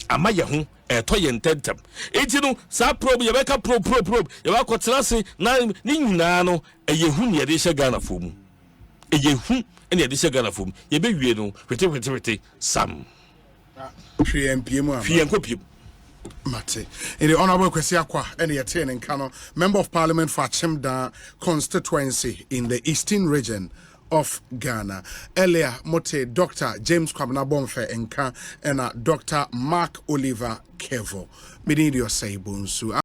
ama ye ho ɛtɔ yɛn ntɛntɛm eti no saa probe yɛbɛka probe yɛbɛkɔ tena se na ne nyinaa no ɛyɛ hu ne yɛde hyɛ Ghana fo mu ɛyɛ hu ne yɛde hyɛ Ghana fo mu yɛbɛwie no hwete sam hwɛ mpiem a hwɛ nkɔ piem Mate. In the Honorable Kwesi Akwa, and the Atene Kano, Member of Parliament for Chimda constituency in the Eastern region of Ghana. Earlier, Mote Dr. James Kwabena Bonfe Enka and Dr. Mark-Oliver Kevor. Midi say Bunsu.